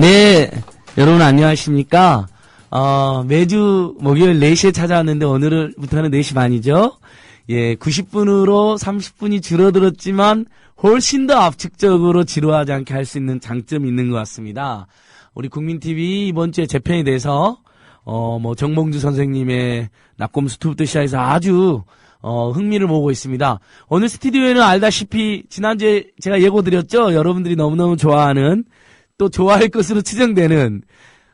네, 여러분 안녕하십니까? 매주 목요일 4시에 찾아왔는데 오늘부터는 4시 반이죠? 예, 90분으로 30분이 줄어들었지만 훨씬 더 압축적으로 지루하지 않게 할 수 있는 장점이 있는 것 같습니다. 우리 국민TV 이번 주에 재편이 돼서, 정몽주 선생님의 낙곰수투부터 시작해서 아주, 흥미를 모으고 있습니다. 오늘 스튜디오에는 알다시피 지난주에 제가 예고드렸죠? 여러분들이 너무너무 좋아하는 또 좋아할 것으로 추정되는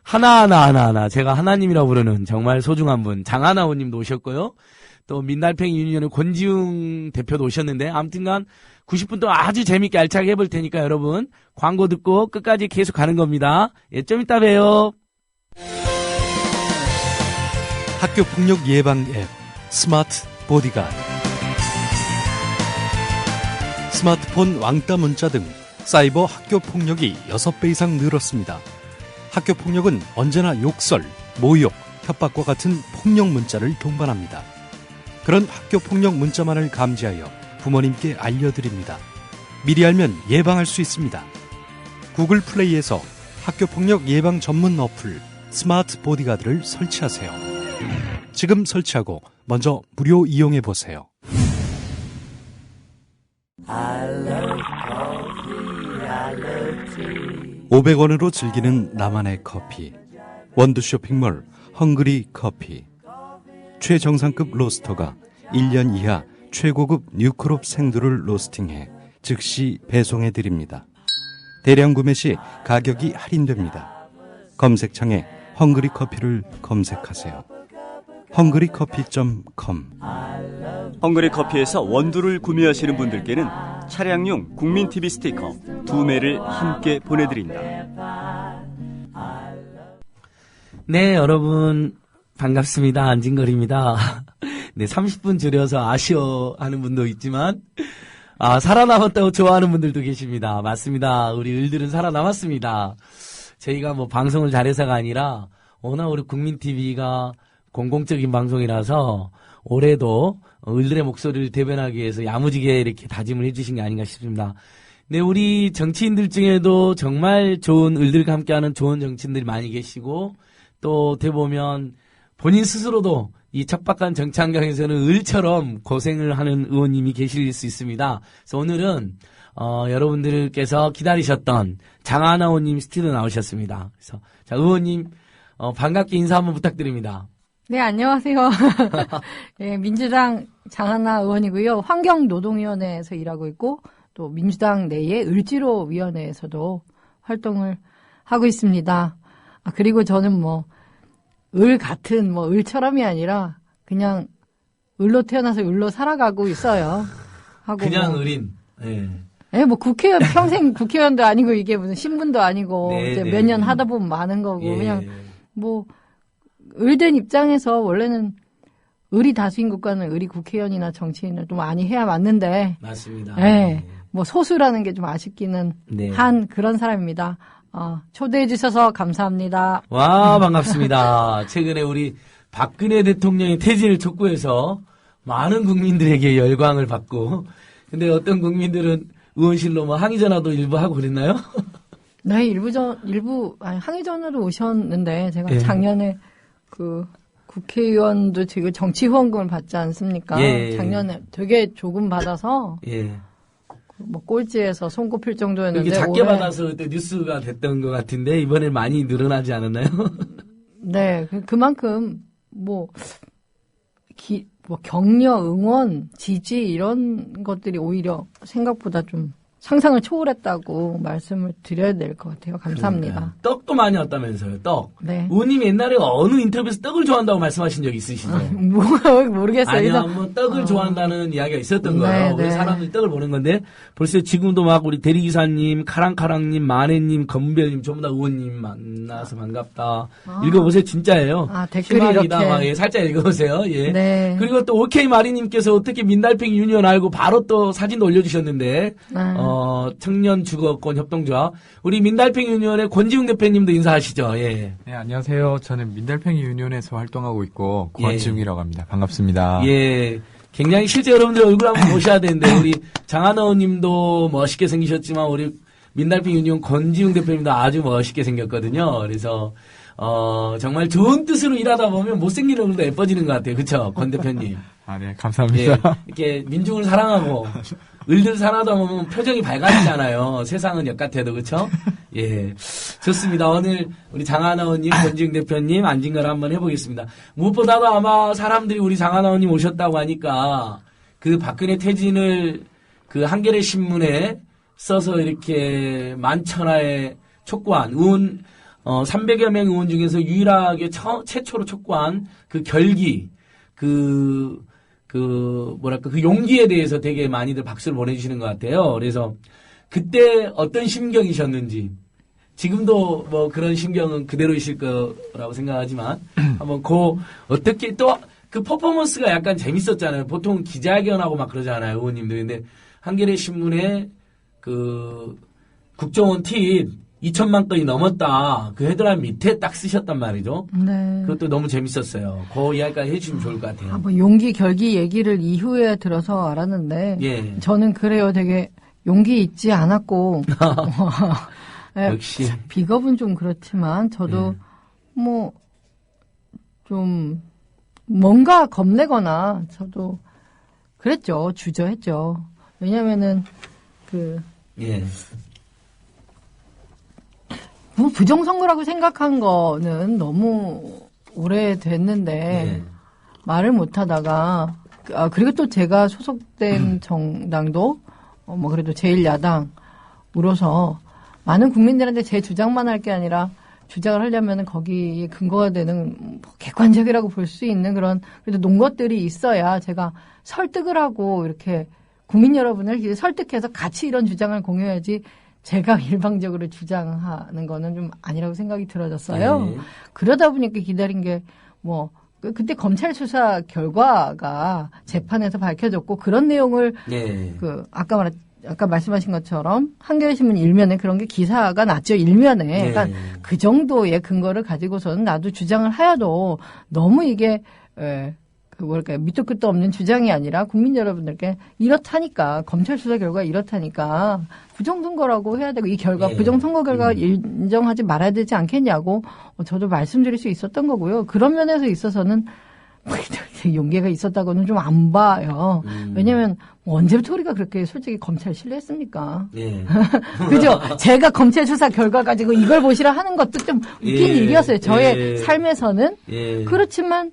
하나 제가 하나님이라고 부르는 정말 소중한 분 장하나오님도 오셨고요. 또 민달팽이 유니언의 권지웅 대표도 오셨는데 아무튼간 90분 동안 아주 재밌게 알차게 해볼 테니까 여러분 광고 듣고 끝까지 계속 가는 겁니다. 예, 좀 이따 봬요. 학교폭력 예방 앱 스마트 보디가드. 스마트폰 왕따 문자 등 사이버 학교 폭력이 6배 이상 늘었습니다. 학교 폭력은 언제나 욕설, 모욕, 협박과 같은 폭력 문자를 동반합니다. 그런 학교 폭력 문자만을 감지하여 부모님께 알려드립니다. 미리 알면 예방할 수 있습니다. 구글 플레이에서 학교 폭력 예방 전문 어플 스마트 보디가드를 설치하세요. 지금 설치하고 먼저 무료 이용해 보세요. 500원으로 즐기는 나만의 커피. 원두 쇼핑몰 헝그리 커피. 최정상급 로스터가 1년 이하 최고급 뉴크롭 생두를 로스팅해 즉시 배송해 드립니다. 대량 구매 시 가격이 할인됩니다. 검색창에 헝그리 커피를 검색하세요. 헝그리커피.com. 헝그리 커피에서 원두를 구매하시는 분들께는 차량용 국민TV 스티커 2매를 함께 보내드립니다. 네, 여러분 반갑습니다. 안진걸입니다. 네, 30분 줄여서 아쉬워하는 분도 있지만 살아남았다고 좋아하는 분들도 계십니다. 맞습니다. 우리 을들은 살아남았습니다. 저희가 방송을 잘해서가 아니라 워낙 우리 국민TV가 공공적인 방송이라서 올해도 을들의 목소리를 대변하기 위해서 야무지게 이렇게 다짐을 해주신 게 아닌가 싶습니다. 네, 우리 정치인들 중에도 정말 좋은 을들과 함께하는 좋은 정치인들이 많이 계시고 또 어떻게 보면 본인 스스로도 이 척박한 정치 환경에서는 을처럼 고생을 하는 의원님이 계실 수 있습니다. 그래서 오늘은 여러분들께서 기다리셨던 장하나 의원님 스튜디오 나오셨습니다. 그래서 자, 의원님 반갑게 인사 한번 부탁드립니다. 네, 안녕하세요. 네, 민주당 장하나 의원이고요. 환경노동위원회에서 일하고 있고 또 민주당 내의 을지로위원회에서도 활동을 하고 있습니다. 그리고 저는 을 같은 을처럼이 아니라 그냥 을로 태어나서 을로 살아가고 있어요. 하고 그냥 을인. 네. 네, 국회의원 평생 국회의원도 아니고 이게 무슨 신분도 아니고 네, 이제 네, 몇 년 하다 보면 많은 거고 예. 그냥 을된 입장에서 원래는 을이 다수인 국가는 을이 국회의원이나 정치인을 좀 많이 해야 맞는데. 맞습니다. 네. 소수라는 게 좀 아쉽기는 네. 한 그런 사람입니다. 초대해 주셔서 감사합니다. 와, 반갑습니다. 최근에 우리 박근혜 대통령의 퇴진을 촉구해서 많은 국민들에게 열광을 받고, 근데 어떤 국민들은 의원실로 항의 전화도 일부 하고 그랬나요? 네, 항의 전화도 오셨는데, 제가 예. 작년에 국회의원도 지금 정치 후원금을 받지 않습니까? 예. 작년에 되게 조금 받아서, 예. 꼴찌에서 손꼽힐 정도였는데. 이게 작게 받아서 그때 뉴스가 됐던 것 같은데, 이번에 많이 늘어나지 않았나요? 네, 그만큼, 격려, 응원, 지지, 이런 것들이 오히려 생각보다 좀 상상을 초월했다고 말씀을 드려야 될 것 같아요. 감사합니다. 그러니까. 떡도 많이 왔다면서요, 떡. 네. 의원님 옛날에 어느 인터뷰에서 떡을 좋아한다고 말씀하신 적 있으시죠? 모르겠어요. 아니요, 떡을 좋아한다는 이야기가 있었던 거예요. 네, 우리 네. 사람들이 떡을 보는 건데, 벌써 지금도 막 우리 대리기사님, 카랑카랑님, 마네님, 검별님, 전부 다 의원님 만나서 반갑다. 읽어보세요, 진짜예요. 댓글이 희망이다. 이렇게. 막, 살짝 읽어보세요. 예. 네. 그리고 또 오케이 마리님께서 어떻게 민달팽이 유니언 알고 바로 또 사진도 올려주셨는데, 청년 주거권 협동조합. 우리 민달팽이 유니언의 권지웅 대표님도 인사하시죠. 예. 네, 안녕하세요. 저는 민달팽이 유니온에서 활동하고 있고 권지웅이라고 합니다. 반갑습니다. 예. 굉장히 실제 여러분들 얼굴 한번 보셔야 되는데 우리 장하나 의원님도 멋있게 생기셨지만 우리 민달팽이 유니온 권지웅 대표님도 아주 멋있게 생겼거든요. 그래서 정말 좋은 뜻으로 일하다 보면 못생긴 얼굴도 예뻐지는 것 같아요. 그쵸? 권 대표님. 아, 네, 예, 감사합니다. 이렇게 민중을 사랑하고 을들 사랑하다 보면 표정이 밝아지잖아요. 세상은 역같아도 그렇죠? 예, 좋습니다. 오늘 우리 장하나원님, 권지웅 대표님 안진걸 한번 해보겠습니다. 무엇보다도 아마 사람들이 우리 장하나원님 오셨다고 하니까 그 박근혜 퇴진을 그 한겨레 신문에 써서 이렇게 만천하에 촉구한 의원 300여 명 의원 중에서 유일하게 최초로 촉구한 그 결기 그 용기에 대해서 되게 많이들 박수를 보내주시는 것 같아요. 그래서 그때 어떤 심경이셨는지, 지금도 뭐 그런 심경은 그대로이실 거라고 생각하지만, 한번 어떻게 또 그 퍼포먼스가 약간 재밌었잖아요. 보통 기자회견하고 막 그러잖아요, 의원님들. 근데 한겨레 신문에 그 국정원 팁 2천만 건이 넘었다. 그 헤드라인 밑에 딱 쓰셨단 말이죠. 네. 그것도 너무 재밌었어요. 그 이야기까지 해주시면 좋을 것 같아요. 뭐 용기, 결기 얘기를 이후에 들어서 알았는데, 예. 저는 그래요. 되게 용기 있지 않았고, 예, 역시. 비겁은 좀 그렇지만, 저도 뭐, 좀, 뭔가 겁내거나, 저도 그랬죠. 주저했죠. 왜냐면은, 예. 뭐 부정선거라고 생각한 거는 너무 오래됐는데, 예. 말을 못 하다가, 그리고 또 제가 소속된 정당도, 뭐 그래도 제1야당으로서 많은 국민들한테 제 주장만 할 게 아니라 주장을 하려면 거기에 근거가 되는 뭐 객관적이라고 볼 수 있는 그런 그래도 논것들이 있어야 제가 설득을 하고 이렇게 국민 여러분을 설득해서 같이 이런 주장을 공유해야지 제가 일방적으로 주장하는 거는 좀 아니라고 생각이 들어졌어요. 네. 그러다 보니까 기다린 게 뭐 그때 검찰 수사 결과가 재판에서 밝혀졌고 그런 내용을 네. 아까 말씀하신 것처럼 한겨레 신문 일면에 그런 게 기사가 났죠. 일면에. 네. 그러니까 그 정도의 근거를 가지고서는 나도 주장을 하여도 너무 이게 밑도 끝도 없는 주장이 아니라 국민 여러분들께 이렇다니까 검찰 수사 결과가 이렇다니까 부정선거라고 해야 되고 이 결과 네. 부정선거 결과 인정하지 말아야 되지 않겠냐고 저도 말씀드릴 수 있었던 거고요. 그런 면에서 있어서는 용기가 있었다고는 좀 안 봐요. 왜냐면 언제부터 우리가 그렇게 솔직히 검찰 신뢰했습니까? 예. 그죠? 제가 검찰 수사 결과 가지고 이걸 보시라 하는 것도 좀 웃긴 예. 일이었어요. 저의 예. 삶에서는. 예. 그렇지만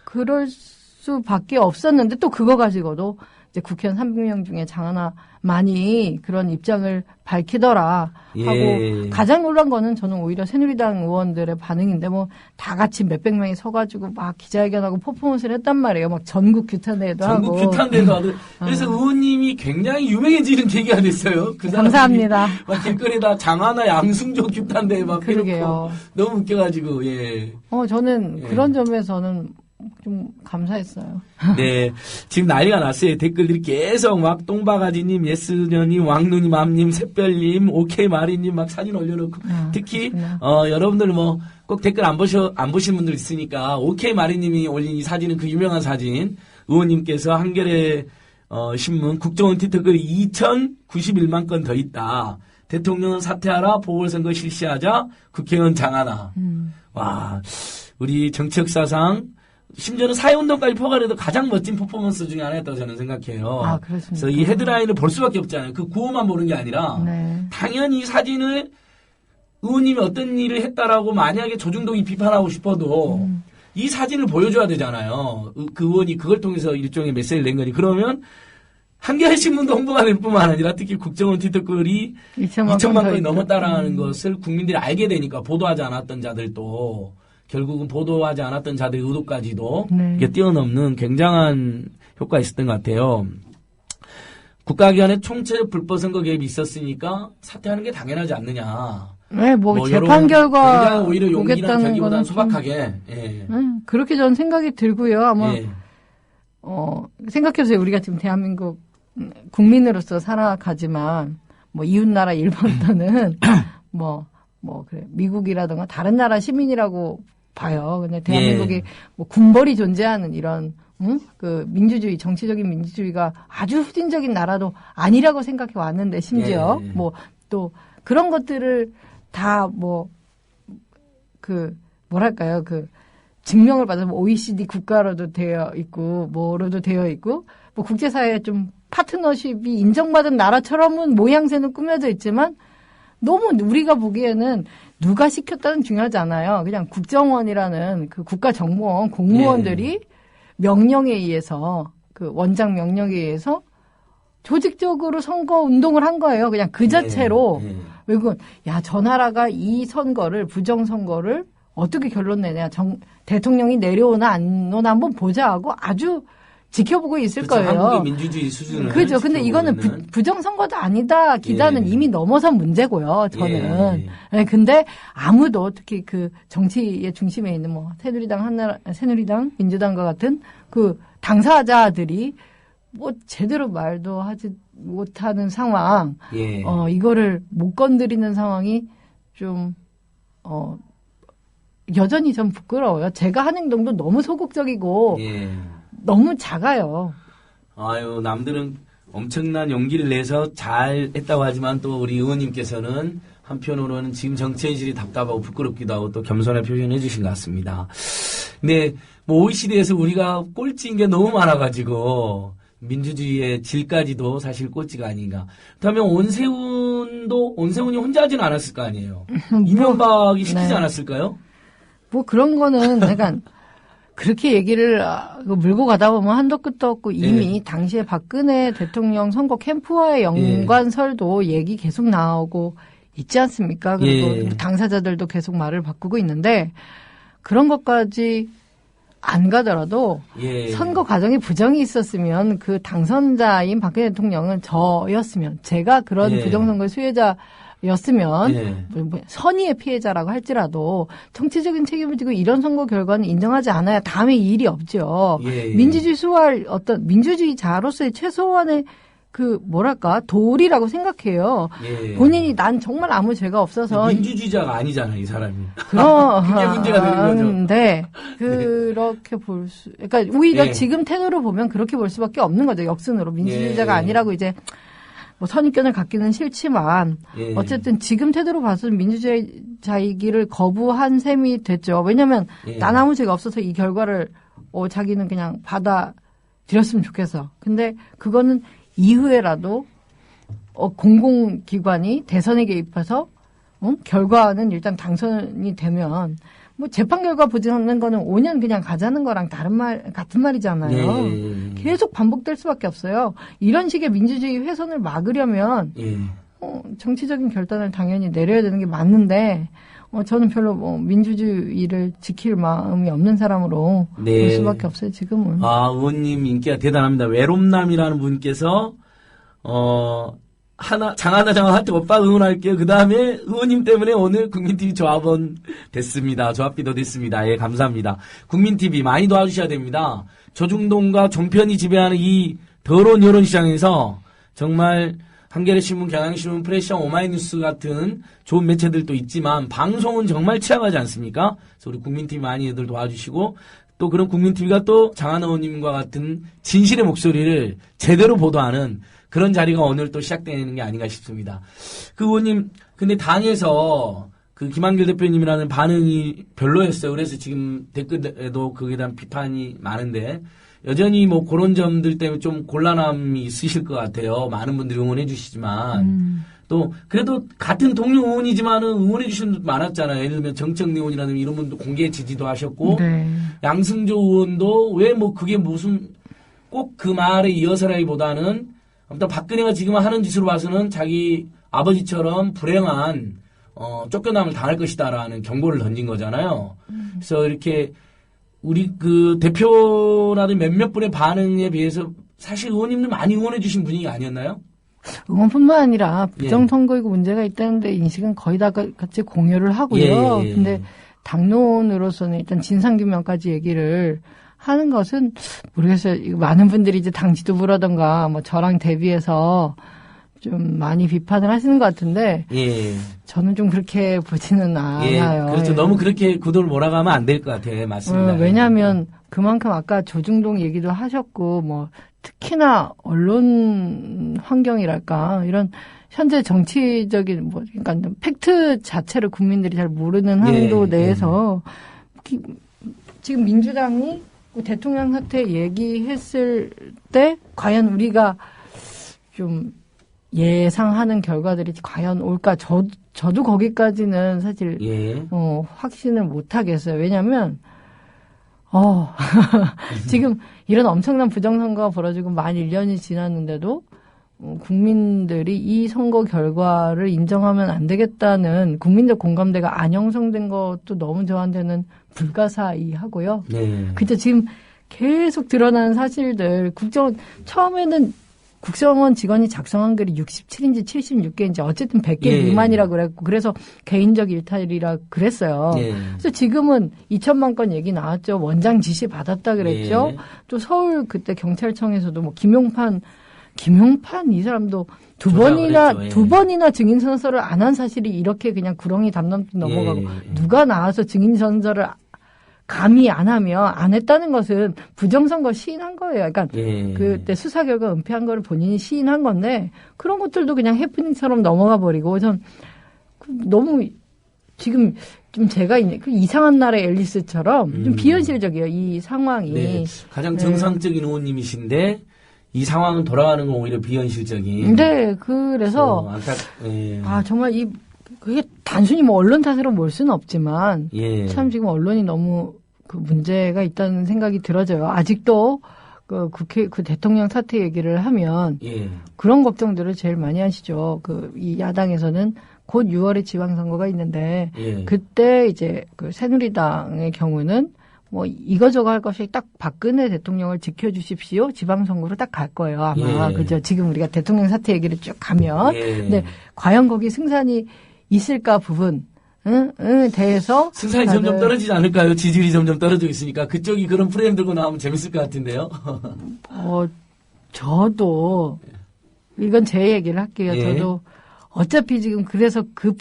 그럴 수밖에 없었는데 또 그거 가지고도 이제 국회의원 300명 중에 장하나만이 그런 입장을 밝히더라 하고 예. 가장 놀란 거는 저는 오히려 새누리당 의원들의 반응인데 뭐 다 같이 몇백 명이 서가지고 막 기자회견하고 퍼포먼스를 했단 말이에요. 막 전국 규탄대회도 하고. 전국 규탄대회도 하고. 그래서 의원님이 굉장히 유명해지는 계기가 됐어요. 그 감사합니다. 막 길거리에다 장하나 양승조 규탄대회 막 그러게요. 해놓고 너무 웃겨가지고 예. 저는 예. 그런 점에서는 좀 감사했어요. 네. 지금 난리가 났어요. 댓글들이 계속 막 똥바가지님, 예스녀님, 왕눈이 맘님, 샛별님, 오케이 마리님 막 사진 올려놓고. 특히, 여러분들 뭐 꼭 댓글 안 보신 분들 있으니까 오케이 마리님이 올린 이 사진은 그 유명한 사진. 의원님께서 한겨레 신문 국정원 트위터글이 2,091만 건 더 있다. 대통령은 사퇴하라, 보궐선거 실시하자, 국회의원 장하나. 와, 우리 정치 역사상 심지어는 사회운동까지 포괄해도 가장 멋진 퍼포먼스 중에 하나였다고 저는 생각해요. 아, 그렇습니까? 그래서 이 헤드라인을 볼 수밖에 없잖아요. 그 구호만 보는 게 아니라 네. 당연히 이 사진을 의원님이 어떤 일을 했다라고 만약에 조중동이 비판하고 싶어도 이 사진을 보여줘야 되잖아요. 그 의원이 그걸 통해서 일종의 메시지를 낸 거니. 그러면 한겨레 신문도 홍보가 될 뿐만 아니라 특히 국정원 트위터글이 2천만 건이 넘었다라는 것을 국민들이 알게 되니까 보도하지 않았던 자들도 결국은 보도하지 않았던 자들의 의도까지도 네. 이게 뛰어넘는 굉장한 효과가 있었던 것 같아요. 국가기관의 총체적 불법 선거 개입이 있었으니까 사퇴하는 게 당연하지 않느냐. 네, 뭐 재판 여론, 결과 굉장히 오히려 용기나 보겠다는 결기보다는 거는 소박하게. 예. 그렇게 저는 생각이 들고요. 아마 예. 생각해보세요. 우리가 지금 대한민국 국민으로서 살아가지만 뭐 이웃나라 일본 또는 그래 미국이라든가 다른 나라 시민이라고 봐요. 근데 대한민국이 뭐 군벌이 존재하는 이런 그 민주주의 정치적인 민주주의가 아주 후진적인 나라도 아니라고 생각해 왔는데 심지어 뭐 또 그런 것들을 다 뭐랄까요, 증명을 받아서 OECD 국가로도 되어 있고, 뭐로도 되어 있고, 뭐 국제사회에 좀 파트너십이 인정받은 나라처럼은 모양새는 꾸며져 있지만, 너무 우리가 보기에는 누가 시켰다는 중요하지 않아요. 그냥 국정원이라는 그 국가정보원 공무원들이 명령에 의해서, 그 원장 명령에 의해서 조직적으로 선거 운동을 한 거예요. 그냥 그 자체로. 외국은, 야, 저 나라가 이 선거를, 부정선거를 어떻게 결론 내냐. 대통령이 내려오나 안 오나 한번 보자 하고 아주 지켜보고 있을 그렇죠. 거예요. 한국의 민주주의 수준을. 그렇죠. 근데 이거는 부정선거도 아니다. 기자는 이미 넘어선 문제고요. 저는. 네, 근데 아무도 특히 그 정치의 중심에 있는 뭐 새누리당, 민주당과 같은 그 당사자들이 뭐 제대로 말도 하지 못하는 상황. 이거를 못 건드리는 상황이 좀 여전히 좀 부끄러워요. 제가 한 행동도 너무 소극적이고 너무 작아요. 아유, 남들은 엄청난 용기를 내서 잘 했다고 하지만 또 우리 의원님께서는 한편으로는 지금 정치 현실이 답답하고 부끄럽기도 하고 또 겸손한 표현을 해주신 것 같습니다. 근데 뭐 OECD에서 우리가 꼴찌인 게 너무 많아가지고 민주주의의 질까지도 사실 꼴찌가 아닌가. 그렇다면 온세훈이 혼자 하지는 않았을 거 아니에요. 이명박이 시키지 않았을까요? 뭐 그런 거는 약간 그렇게 얘기를 물고 가다 보면 한도 끝도 없고 이미 당시에 박근혜 대통령 선거 캠프와의 연관설도 얘기 계속 나오고 있지 않습니까? 그리고 당사자들도 계속 말을 바꾸고 있는데 그런 것까지 안 가더라도 선거 과정에 부정이 있었으면 그 당선자인 박근혜 대통령은 저였으면 제가 그런 부정선거 수혜자였으면 선의의 피해자라고 할지라도 정치적인 책임을 지고 이런 선거 결과는 인정하지 않아야 다음에 이 일이 없죠. 민주주의 수호할 어떤 민주주의자로서의 최소한의 그 뭐랄까 도리라고 생각해요. 본인이 난 정말 아무 죄가 없어서 민주주의자가 아니잖아요, 이 사람이. 그게 문제가 되는 거죠. 네, 그렇게 그러니까 오히려 지금 태도를 보면 그렇게 볼 수밖에 없는 거죠. 역순으로 민주주의자가 아니라고 이제 뭐 선입견을 갖기는 싫지만 어쨌든 지금 태도로 봐서는 민주주의자이기를 거부한 셈이 됐죠. 왜냐하면 난 아무 죄가 없어서 이 결과를 자기는 그냥 받아들였으면 좋겠어. 근데 그거는 이후에라도 공공기관이 대선에 개입해서 결과는 일단 당선이 되면 뭐 재판 결과 보지 않는 거는 5년 그냥 가자는 거랑 같은 말이잖아요. 계속 반복될 수밖에 없어요. 이런 식의 민주주의 훼손을 막으려면 정치적인 결단을 당연히 내려야 되는 게 맞는데 저는 별로 민주주의를 지킬 마음이 없는 사람으로 볼 수밖에 없어요, 지금은. 아, 의원님 인기가 대단합니다. 외롭남이라는 분께서, 장하나 오빠 응원할게요. 그 다음에 의원님 때문에 오늘 국민TV 조합원 됐습니다. 조합비도 됐습니다. 예, 감사합니다. 국민TV 많이 도와주셔야 됩니다. 조중동과 종편이 지배하는 이 더러운 여론시장에서 정말 한겨레신문, 경향신문, 프레시안, 오마이뉴스 같은 좋은 매체들도 있지만 방송은 정말 취약하지 않습니까? 그래서 우리 국민TV 많이 애들 도와주시고 또 그런 국민TV가 또 장하나 의원님과 같은 진실의 목소리를 제대로 보도하는 그런 자리가 오늘 또 시작되는 게 아닌가 싶습니다. 그 의원님, 근데 당에서 그 김한길 대표님이라는 반응이 별로였어요. 그래서 지금 댓글에도 거기에 대한 비판이 많은데 여전히 뭐 그런 점들 때문에 좀 곤란함이 있으실 것 같아요. 많은 분들이 응원해 주시지만. 또, 그래도 같은 동료 의원이지만은 응원해 주시는 분도 많았잖아요. 예를 들면 정청래 의원이라는 이런 분도 공개 지지도 하셨고. 양승조 의원도 왜 뭐 그게 무슨 꼭 그 말에 이어서라기보다는 아무튼 박근혜가 지금 하는 짓으로 봐서는 자기 아버지처럼 불행한, 쫓겨남을 당할 것이다라는 경고를 던진 거잖아요. 그래서 이렇게 우리 그 대표라든 몇몇 분의 반응에 비해서 사실 의원님들 많이 응원해 주신 분위기 아니었나요? 응원뿐만 아니라 부정선거이고 문제가 있다는데 인식은 거의 다 같이 공유를 하고요. 근데 당론으로서는 일단 진상규명까지 얘기를 하는 것은 모르겠어요. 많은 분들이 이제 당 지도부라던가 뭐 저랑 대비해서 좀 많이 비판을 하시는 것 같은데 저는 좀 그렇게 보지는 않아요. 그렇죠. 너무 그렇게 구도를 몰아가면 안 될 것 같아요. 맞습니다. 왜냐하면 그만큼 아까 조중동 얘기도 하셨고 뭐 특히나 언론 환경이랄까 이런 현재 정치적인 그러니까 팩트 자체를 국민들이 잘 모르는 한도 내에서 지금 민주당이 대통령 사퇴 얘기했을 때 과연 우리가 좀 예상하는 결과들이 과연 올까? 저도 거기까지는 사실 확신을 못 하겠어요. 왜냐하면 지금 이런 엄청난 부정선거가 벌어지고 만 1년이 지났는데도 국민들이 이 선거 결과를 인정하면 안 되겠다는 국민적 공감대가 안 형성된 것도 너무 저한테는 불가사의하고요. 그죠? 지금 계속 드러나는 사실들 처음에는 국정원 직원이 작성한 글이 67인지 76개인지 어쨌든 100개 미만이라고 그랬고 그래서 개인적 일탈이라 그랬어요. 그래서 지금은 2천만 건 얘기 나왔죠. 원장 지시 받았다 그랬죠. 또 서울 그때 경찰청에서도 뭐 김용판 이 사람도 두 번이나 증인 선서를 안 한 사실이 이렇게 그냥 구렁이 담담 넘어가고 누가 나와서 증인 선서를 감히 안 하면 안 했다는 것은 부정선거 시인한 거예요. 그러니까 그때 수사 결과 은폐한 거를 본인이 시인한 건데 그런 것들도 그냥 해프닝처럼 넘어가 버리고 전 너무 지금 좀 제가 그 이상한 나라의 앨리스처럼 좀 비현실적이에요. 이 상황이. 가장 정상적인 의원님이신데 이 상황은 돌아가는 건 오히려 비현실적인. 네, 그래서 정말 그게 단순히 뭐 언론 탓으로 몰 수는 없지만 참 지금 언론이 너무 그 문제가 있다는 생각이 들어져요. 아직도 그 대통령 사퇴 얘기를 하면 그런 걱정들을 제일 많이 하시죠. 이 야당에서는 곧 6월에 지방선거가 있는데 그때 이제 그 새누리당의 경우는 뭐 이거저거 할 것이 딱 박근혜 대통령을 지켜주십시오. 지방선거로 딱 갈 거예요. 아마 그죠. 지금 우리가 대통령 사퇴 얘기를 쭉 가면 근데 과연 거기 승산이 있을까 부분 대해서 승산이 점점 떨어지지 않을까요? 지지율이 점점 떨어지고 있으니까 그쪽이 그런 프레임 들고 나오면 재밌을 것 같은데요. 저도 이건 제 얘기를 할게요. 저도 어차피 지금 그래서 그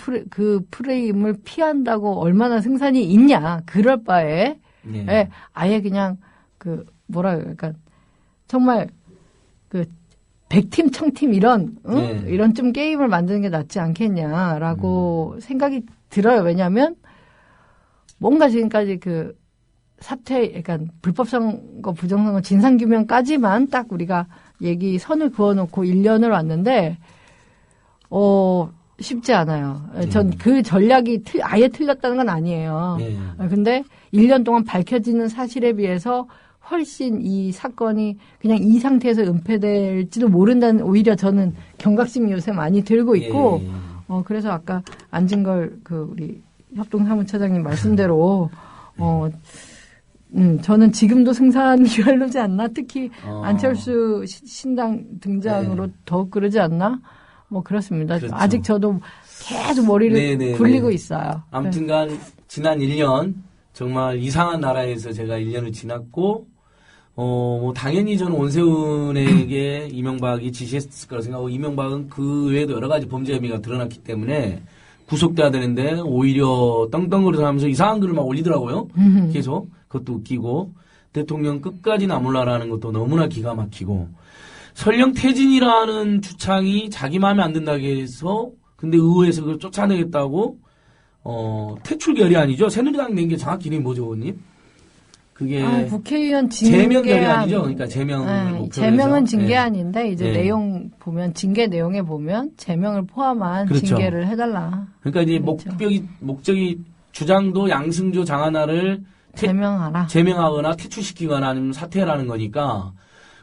프레임을 피한다고 얼마나 승산이 있냐. 그럴 바에 아예 그냥 그러니까 정말 100팀, 1000팀 이런 좀 게임을 만드는 게 낫지 않겠냐라고 생각이 들어요. 왜냐하면 뭔가 지금까지 그 사퇴, 그러니까 불법선거, 부정선거 진상규명까지만 딱 우리가 선을 그어놓고 1년을 왔는데 쉽지 않아요. 전 그 전략이 아예 틀렸다는 건 아니에요. 근데 1년 동안 밝혀지는 사실에 비해서 훨씬 이 사건이 그냥 이 상태에서 은폐될지도 모른다는 오히려 저는 경각심이 요새 많이 들고 있고 그래서 아까 안진걸 우리 협동사무처장님 말씀대로 저는 지금도 승산이 별로지 않나? 특히 안철수 신당 등장으로 더욱 그러지 않나? 뭐 그렇습니다. 그렇죠. 아직 저도 계속 머리를 굴리고 있어요. 아무튼간 지난 1년 정말 이상한 나라에서 제가 1년을 지났고 뭐 당연히 저는 원세훈에게 이명박이 지시했을 거라 생각하고 이명박은 그 외에도 여러 가지 범죄 혐의가 드러났기 때문에 구속돼야 되는데 오히려 떵떵거리서 하면서 이상한 글을 막 올리더라고요. 계속 그것도 웃기고 대통령 끝까지 나몰라라는 것도 너무나 기가 막히고 설령 퇴진이라는 주창이 자기 마음에 안 든다고 해서 근데 의회에서 그걸 쫓아내겠다고 퇴출 결의안이죠. 새누리당 낸 게 정확히 이름이 뭐죠, 의원님? 그게 국회의원 제명 결의안이죠. 그러니까 제명을 제명은 징계안인데 이제 내용 보면 징계 내용에 보면 제명을 포함한 징계를 해달라. 그러니까 이제 목적이 주장도 양승조 장하나를 제명하거나 퇴출시키거나 아니면 사퇴라는 거니까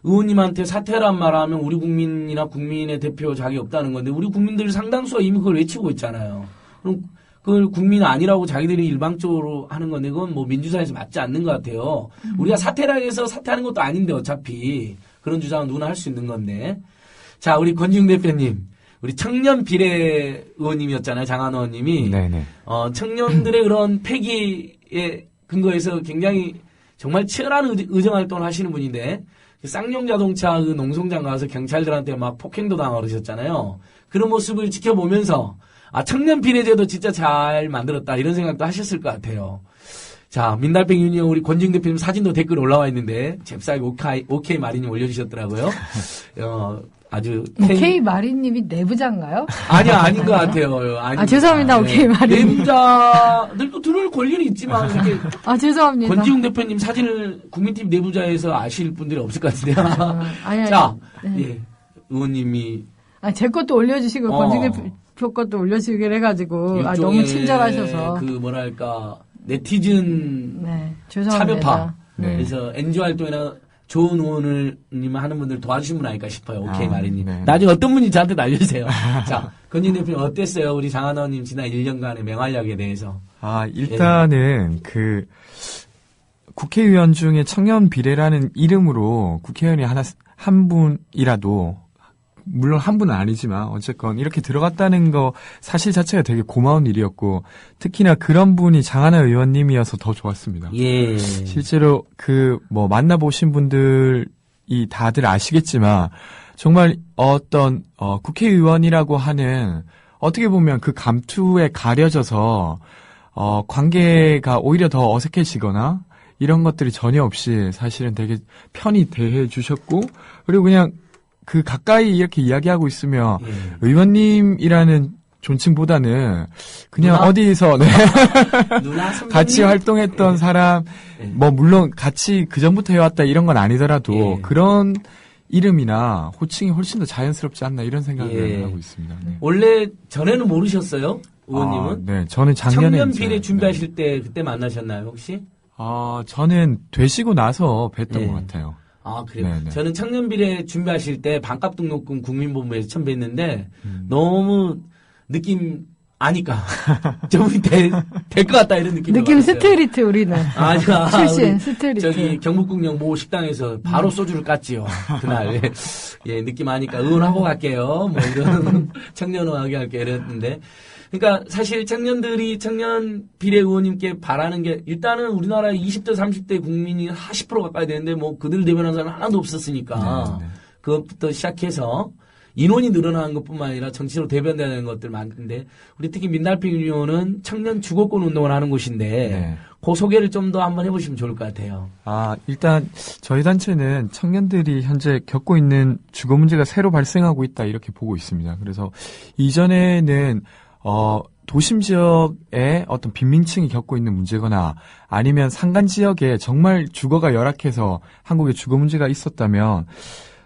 의원님한테 사퇴란 말하면 우리 국민이나 국민의 대표 자격이 없다는 건데 우리 국민들 상당수가 이미 그걸 외치고 있잖아요. 그럼 그걸 국민 아니라고 자기들이 일방적으로 하는 건데 그건 뭐 민주사회에서 맞지 않는 것 같아요. 우리가 사퇴라 해서 사퇴하는 것도 아닌데 어차피 그런 주장은 누구나 할 수 있는 건데. 자, 우리 권지웅 대표님. 우리 청년 비례 의원님이었잖아요. 장한 의원님이. 네네. 청년들의 그런 폐기에 근거해서 굉장히 정말 치열한 의정 활동을 하시는 분인데 쌍용 자동차 그 농성장 가서 경찰들한테 막 폭행도 당하고 그러셨잖아요. 그런 모습을 지켜보면서 청년 비례제도 진짜 잘 만들었다 이런 생각도 하셨을 것 같아요. 자, 민달팽 유니온 우리 권지웅 대표님 사진도 댓글 올라와 있는데, 잽싸게 오케이 마리님 올려주셨더라고요. 아주. 오케이 마리님이 내부자인가요? 아니요, 아닌 것 같아요. 아닙니다. 죄송합니다, 오케이 마리님. 내부자들도 들을 권리는 있지만, 이렇게. 죄송합니다. 권지웅 대표님 사진을 국민TV 내부자에서 아실 분들이 없을 것 같은데요. 아니. 자, 네. 예. 의원님이. 제 것도 올려주시고, 권지웅 대표 것도 올려주기로 해가지고, 너무 친절하셔서. 뭐랄까, 네티즌. 네, 죄송합니다. 차별파. 네. 그래서 NGO 활동이나 좋은 의원님 하는 분들 도와주신 분 아닐까 싶어요. 오케이, 마리님. 네. 나중에 어떤 분인지 저한테 알려주세요. 자, 권지웅 대표님 어땠어요? 우리 장하나님 지난 1년간의 맹활약에 대해서. 일단은 국회의원 중에 청년 비례라는 이름으로 국회의원이 한 분이라도 물론 한 분은 아니지만 어쨌건 이렇게 들어갔다는 거 사실 자체가 되게 고마운 일이었고 특히나 그런 분이 장하나 의원님이어서 더 좋았습니다. 예. 실제로 만나보신 분들이 다들 아시겠지만 정말 어떤 국회의원이라고 하는 어떻게 보면 그 감투에 가려져서 관계가 오히려 더 어색해지거나 이런 것들이 전혀 없이 사실은 되게 편히 대해 주셨고 그리고 그냥 그 가까이 이렇게 이야기하고 있으면 의원님이라는 존칭보다는 그냥 누나? 어디서 누나 선배님? 같이 활동했던 사람 물론 같이 그전부터 해왔다 이런 건 아니더라도 그런 이름이나 호칭이 훨씬 더 자연스럽지 않나 이런 생각을 하고 있습니다. 네. 원래 전에는 모르셨어요? 의원님은? 네, 저는 작년에 청년 비례 준비하실 때 그때 만나셨나요 혹시? 저는 되시고 나서 뵀던 것 같아요. 그래요? 네네. 저는 청년 비례 준비하실 때 반값 등록금 국민본부에서 처음 뵀는데 너무 느낌 아니까 저분이 될 것 같다 이런 느낌이 느낌 받았어요. 스트리트 우리는. 아니야. 출신 스트리트. 저기 경북궁역 모 식당에서 바로 소주를 깠지요. 그날. 예, 느낌 아니까 의원하고 갈게요. 뭐 이런 청년호하게 할게 이랬는데. 그러니까 사실 청년 비례 의원님께 바라는 게 일단은 우리나라 20대 30대 국민이 40% 가까이 되는데 뭐 그들 대변하는 사람은 하나도 없었으니까 그것부터 시작해서 인원이 늘어나는 것뿐만 아니라 정치로 대변되는 것들 많은데 우리 특히 민달팽 유니온은 청년 주거권 운동을 하는 곳인데 그 소개를 좀 더 한번 해보시면 좋을 것 같아요. 일단 저희 단체는 청년들이 현재 겪고 있는 주거 문제가 새로 발생하고 있다 이렇게 보고 있습니다. 그래서 이전에는 도심 지역에 어떤 빈민층이 겪고 있는 문제거나 아니면 산간 지역에 정말 주거가 열악해서 한국에 주거 문제가 있었다면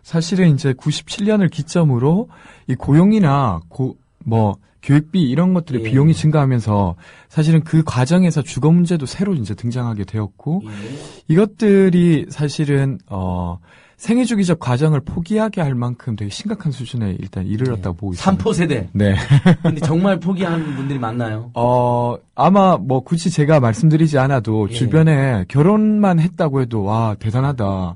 사실은 이제 97년을 기점으로 이 고용이나 교육비 이런 것들의 비용이 증가하면서 사실은 그 과정에서 주거 문제도 새로 이제 등장하게 되었고 이것들이 사실은 생애주기적 과정을 포기하게 할 만큼 되게 심각한 수준에 일단 이르렀다고 보고 있습니다. 3포 세대. 네. 근데 정말 포기하는 분들이 많나요? 아마 굳이 제가 말씀드리지 않아도 주변에 결혼만 했다고 해도 와 대단하다.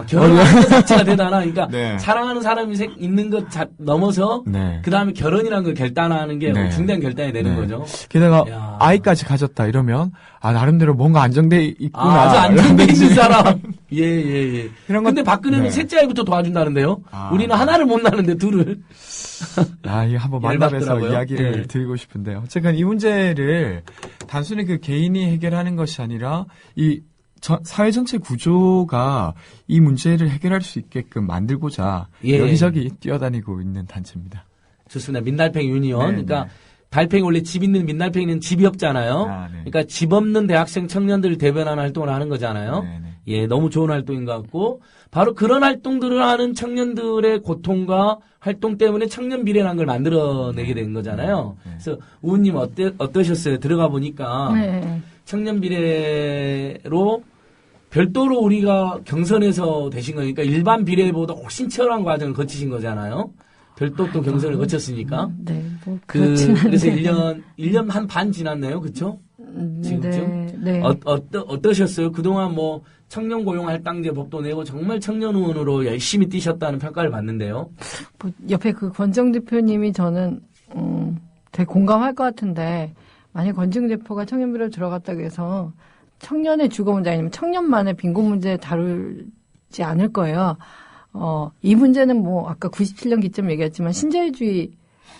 결혼하는 것 자체가 대단하. 그러니까 네. 사랑하는 사람이 있는 것 넘어서 그 다음에 결혼이라는 걸 결단하는 게 중대한 결단이 되는 거죠. 게다가 아이까지 가졌다 이러면 나름대로 뭔가 안정돼 있구나. 아주 안정돼 있는 사람. 예. 근데 박근혜는 네. 셋째 아이부터 도와준다는데요. 우리는 하나를 못 낳는데 둘을. 이거 한번 만나서 이야기를 드리고 싶은데 어쨌든 이 문제를 단순히 그 개인이 해결하는 것이 아니라 이 사회 전체 구조가 이 문제를 해결할 수 있게끔 만들고자 여기저기 뛰어다니고 있는 단체입니다. 좋습니다. 민달팽 유니온. 그러니까 달팽이 원래 집 있는 민달팽이는 집이 없잖아요. 그러니까 집 없는 대학생 청년들을 대변하는 활동을 하는 거잖아요. 예, 너무 좋은 활동인 것 같고 바로 그런 활동들을 하는 청년들의 고통과 활동 때문에 청년 비례라는 걸 만들어내게 된 거잖아요. 그래서 우은님 어떠셨어요? 들어가 보니까 청년 비례로 별도로 우리가 경선에서 되신 거니까 일반 비례보다 훨씬 치열한 과정을 거치신 거잖아요. 별도 또 경선을 거쳤으니까. 네, 그렇진 않은데. 그래서 1년 한 반 지났나요? 그쵸? 지금쯤? 네. 어떠셨어요? 그동안 청년 고용 할당제 법도 내고 정말 청년 의원으로 열심히 뛰셨다는 평가를 받는데요. 옆에 그 권정 대표님이 저는, 되게 공감할 것 같은데, 만약 권정 대표가 청년비로 들어갔다고 해서 청년의 주거 문제 아니면 청년만의 빈곤 문제 다루지 않을 거예요. 이 문제는 아까 97년 기점 얘기했지만 신자유주의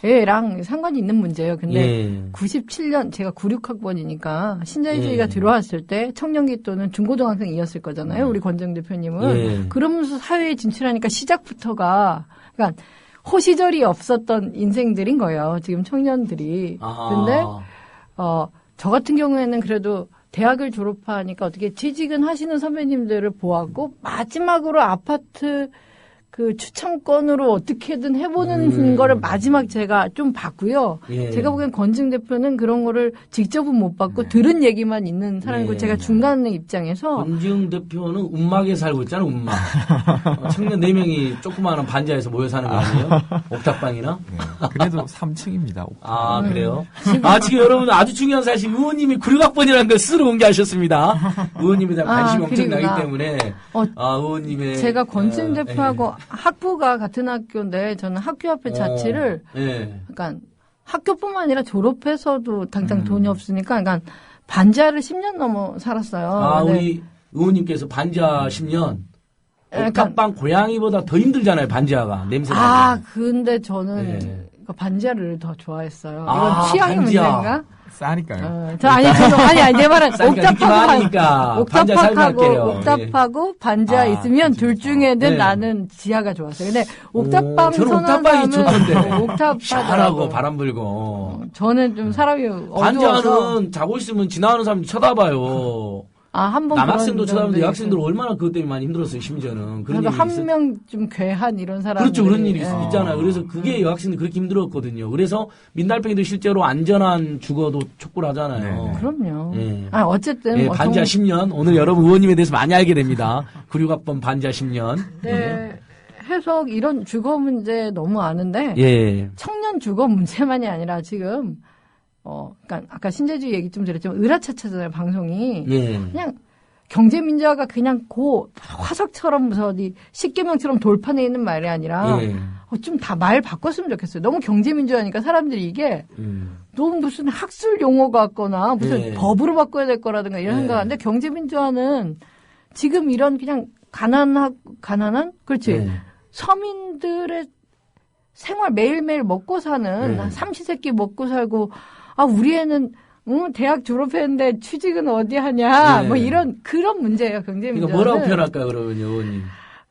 예랑 상관이 있는 문제예요. 근데 예. 97년 제가 96학번이니까 신자유주의가 예. 들어왔을 때 청년기 또는 중고등학생이었을 거잖아요. 우리 권정 대표님은. 예. 그러면서 사회에 진출하니까 시작부터가 그러니까 호시절이 없었던 인생들인 거예요. 지금 청년들이. 근데 저 같은 경우에는 그래도 대학을 졸업하니까 어떻게 취직은 하시는 선배님들을 보았고 마지막으로 아파트 그 추첨권으로 어떻게든 해보는 거를 마지막 제가 좀 봤고요. 예. 제가 보기엔 권증 대표는 그런 거를 직접은 못 봤고 들은 얘기만 있는 사람이고 예. 제가 중간의 입장에서 권지웅 대표는 운막에 살고 있잖아, 운막. 청년 4명이 조그마한 반지하에서 모여 사는 거 아니에요? 옥탑방이나? 네. 그래도 3층입니다. 아, 그래요? 지금 여러분 아주 중요한 사실, 의원님이 96학번이라는 걸 스스로 공개하셨습니다. 의원님에 대한 관심이 엄청나기 그리구나. 때문에. 의원님의. 제가 권증 예, 대표하고 학부가 같은 학교인데 저는 학교 앞에 자취를 예. 그러니까 학교뿐만 아니라 졸업해서도 당장 돈이 없으니까 그러니까 반지하를 10년 넘어 살았어요. 근데 우리 의원님께서 반지하 10년. 그러니까- 옥탑방 고양이보다 더 힘들잖아요, 반지하가. 냄새 나고. 근데 저는 예. 그 반지하를 더 좋아했어요. 아, 이건 취향의 반지하. 문제인가? 싸니까요. 아니, 내 말은 싸니까 느낌 많으니까 반지하 살고 갈게요. 옥탑하고 반지하 아, 있으면 둘 중에는 네. 나는 지하가 좋았어요. 근데 옥탑방 저는 선호하는 옥탑방이 좋던데. 사람은 옥탑 시원하고 바람 불고. 저는 좀 사람이 어두워서 반지하는 자고 있으면 지나가는 사람이 쳐다봐요. 한번 남학생도 그런 쳐다보는데 적이 여학생들 있어요. 얼마나 그것 때문에 많이 힘들었어요, 심지어는. 그런 그래도 일이 한 있었- 명 좀 괴한 이런 사람. 그렇죠. 그런 일이 있잖아요. 그래서 그게 여학생들 그렇게 힘들었거든요. 그래서 민달팽이도 실제로 안전한 주거도 촉구를 하잖아요. 네. 그럼요. 예. 어쨌든 예, 반지하 10년. 오늘 여러분 의원님에 대해서 많이 알게 됩니다. 96학번 반지하 10년. 네. 해석 이런 주거 문제 너무 아는데 예. 청년 주거 문제만이 아니라 지금 그러니까 아까 신재주의 얘기 좀 드렸지만 으라차차잖아요 방송이. 예. 그냥 경제 민주화가 그냥 화석처럼 무슨 어디 십계명처럼 돌판에 있는 말이 아니라 예. 좀 다 말 바꿨으면 좋겠어요. 너무 경제 민주화니까 사람들이 이게 너무 무슨 학술 용어 같거나 무슨 예. 법으로 바꿔야 될 거라든가 이런 예. 생각하는데 경제 민주화는 지금 이런 그냥 가난한 그렇지 예. 서민들의 생활 매일매일 먹고 사는 네. 삼시세끼 먹고 살고 우리 애는 대학 졸업했는데 취직은 어디 하냐 네. 뭐 이런 그런 문제예요 경제 민주화는. 그러니까 뭐라고 표현할까요, 그러면 의원님?